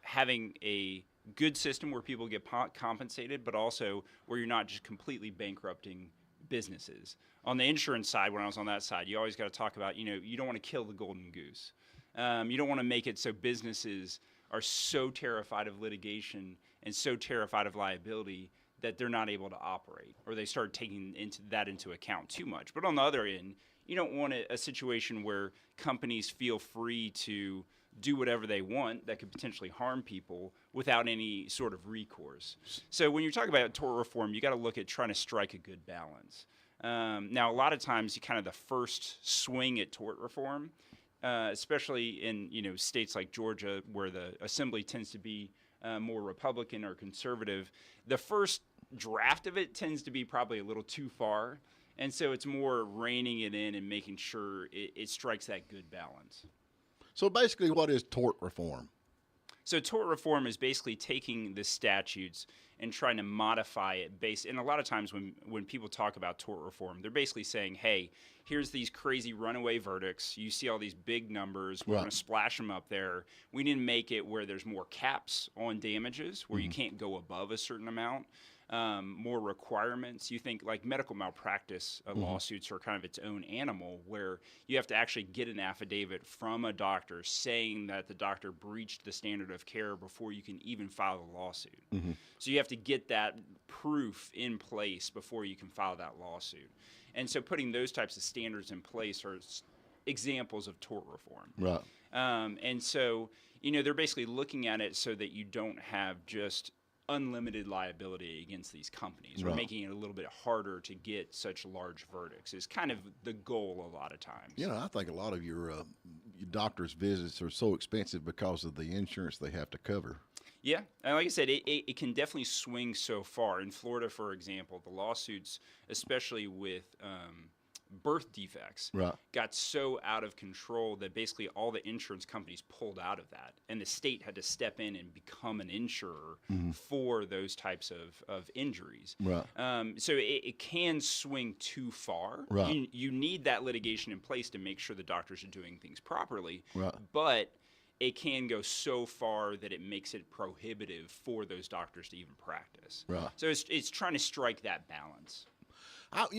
[SPEAKER 22] having a good system where people get compensated, but also where you're not just completely bankrupting businesses. On the insurance side, when I was on that side, you always got to talk about, you don't want to kill the golden goose. You don't want to make it so businesses are so terrified of litigation and so terrified of liability that they're not able to operate, or they start taking that into account too much. But on the other end, you don't want a situation where companies feel free to do whatever they want that could potentially harm people without any sort of recourse. So when you're talking about tort reform, you got to look at trying to strike a good balance. Now, a lot of times, the first swing at tort reform, especially in states like Georgia, where the assembly tends to be more Republican or conservative, the first draft of it tends to be probably a little too far, and so it's more reining it in and making sure it strikes that good balance.
[SPEAKER 2] So basically, what is tort reform?
[SPEAKER 22] So tort reform is basically taking the statutes and trying to modify it and a lot of times when people talk about tort reform, they're basically saying, hey, here's these crazy runaway verdicts. You see all these big numbers. We're going to splash them up there. We need to make it where there's more caps on damages, where you can't go above a certain amount. More requirements. You think like medical malpractice lawsuits are kind of its own animal, where you have to actually get an affidavit from a doctor saying that the doctor breached the standard of care before you can even file a lawsuit. So you have to get that proof in place before you can file that lawsuit. And so putting those types of standards in place are examples of tort reform.
[SPEAKER 2] Right.
[SPEAKER 22] And so, they're basically looking at it so that you don't have just unlimited liability against these companies, or making it a little bit harder to get such large verdicts is kind of the goal a lot of times.
[SPEAKER 2] I think a lot of your doctor's visits are so expensive because of the insurance they have to cover.
[SPEAKER 22] Yeah, and like I said, it can definitely swing so far. In Florida, for example, the lawsuits, especially with birth defects, got so out of control that basically all the insurance companies pulled out of that, and the state had to step in and become an insurer for those types of injuries. So it can swing too far. You need that litigation in place to make sure the doctors are doing things properly, but it can go so far that it makes it prohibitive for those doctors to even practice. So it's trying to strike that balance.
[SPEAKER 2] Of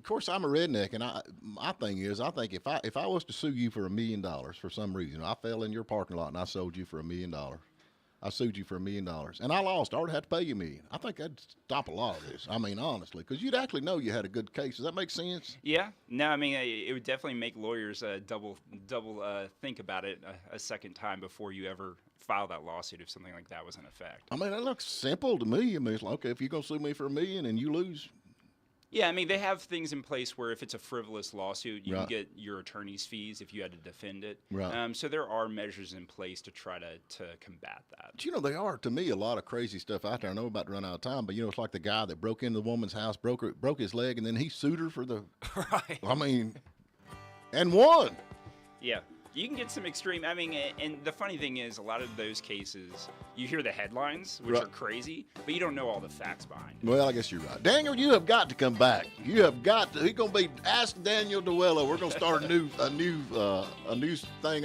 [SPEAKER 2] course, I'm a redneck, and my thing is, I think if I was to sue you for $1 million for some reason, I fell in your parking lot and I sold you for $1 million. I sued you for $1 million, and I lost. I would have to pay you $1 million. I think that'd stop a lot of this. I mean, honestly, because you'd actually know you had a good case. Does that make sense?
[SPEAKER 22] Yeah. No, I mean, it would definitely make lawyers double think about it a second time before you ever file that lawsuit if something like that was in effect.
[SPEAKER 2] I mean, that looks simple to me. I mean, it's like, okay, if you're going to sue me for $1 million and you lose.
[SPEAKER 22] Yeah, I mean, they have things in place where if it's a frivolous lawsuit, you can get your attorney's fees if you had to defend it. So there are measures in place to try to combat that.
[SPEAKER 2] But, they are, to me, a lot of crazy stuff out there. I know I'm about to run out of time, but, it's like the guy that broke into the woman's house, broke his leg, and then he sued her for the... I mean, and won.
[SPEAKER 22] Yeah. You can get some extreme, and the funny thing is, a lot of those cases, you hear the headlines, which are crazy, but you don't know all the facts behind it.
[SPEAKER 2] Well, I guess you're right. Daniel, you have got to come back. You have got to. He's going to be Ask Daniel Duello. We're going to start a new thing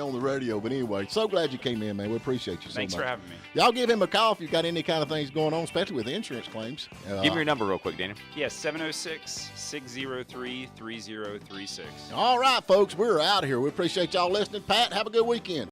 [SPEAKER 2] on the radio. But anyway, so glad you came in, man. We appreciate you so much.
[SPEAKER 22] Thanks for having me.
[SPEAKER 2] Y'all give him a call if you've got any kind of things going on, especially with insurance claims.
[SPEAKER 4] Give me your number real quick, Daniel.
[SPEAKER 22] Yes, 706-603-3036.
[SPEAKER 2] All right, folks, we're out of here. We appreciate y'all listening. Pat, have a good weekend.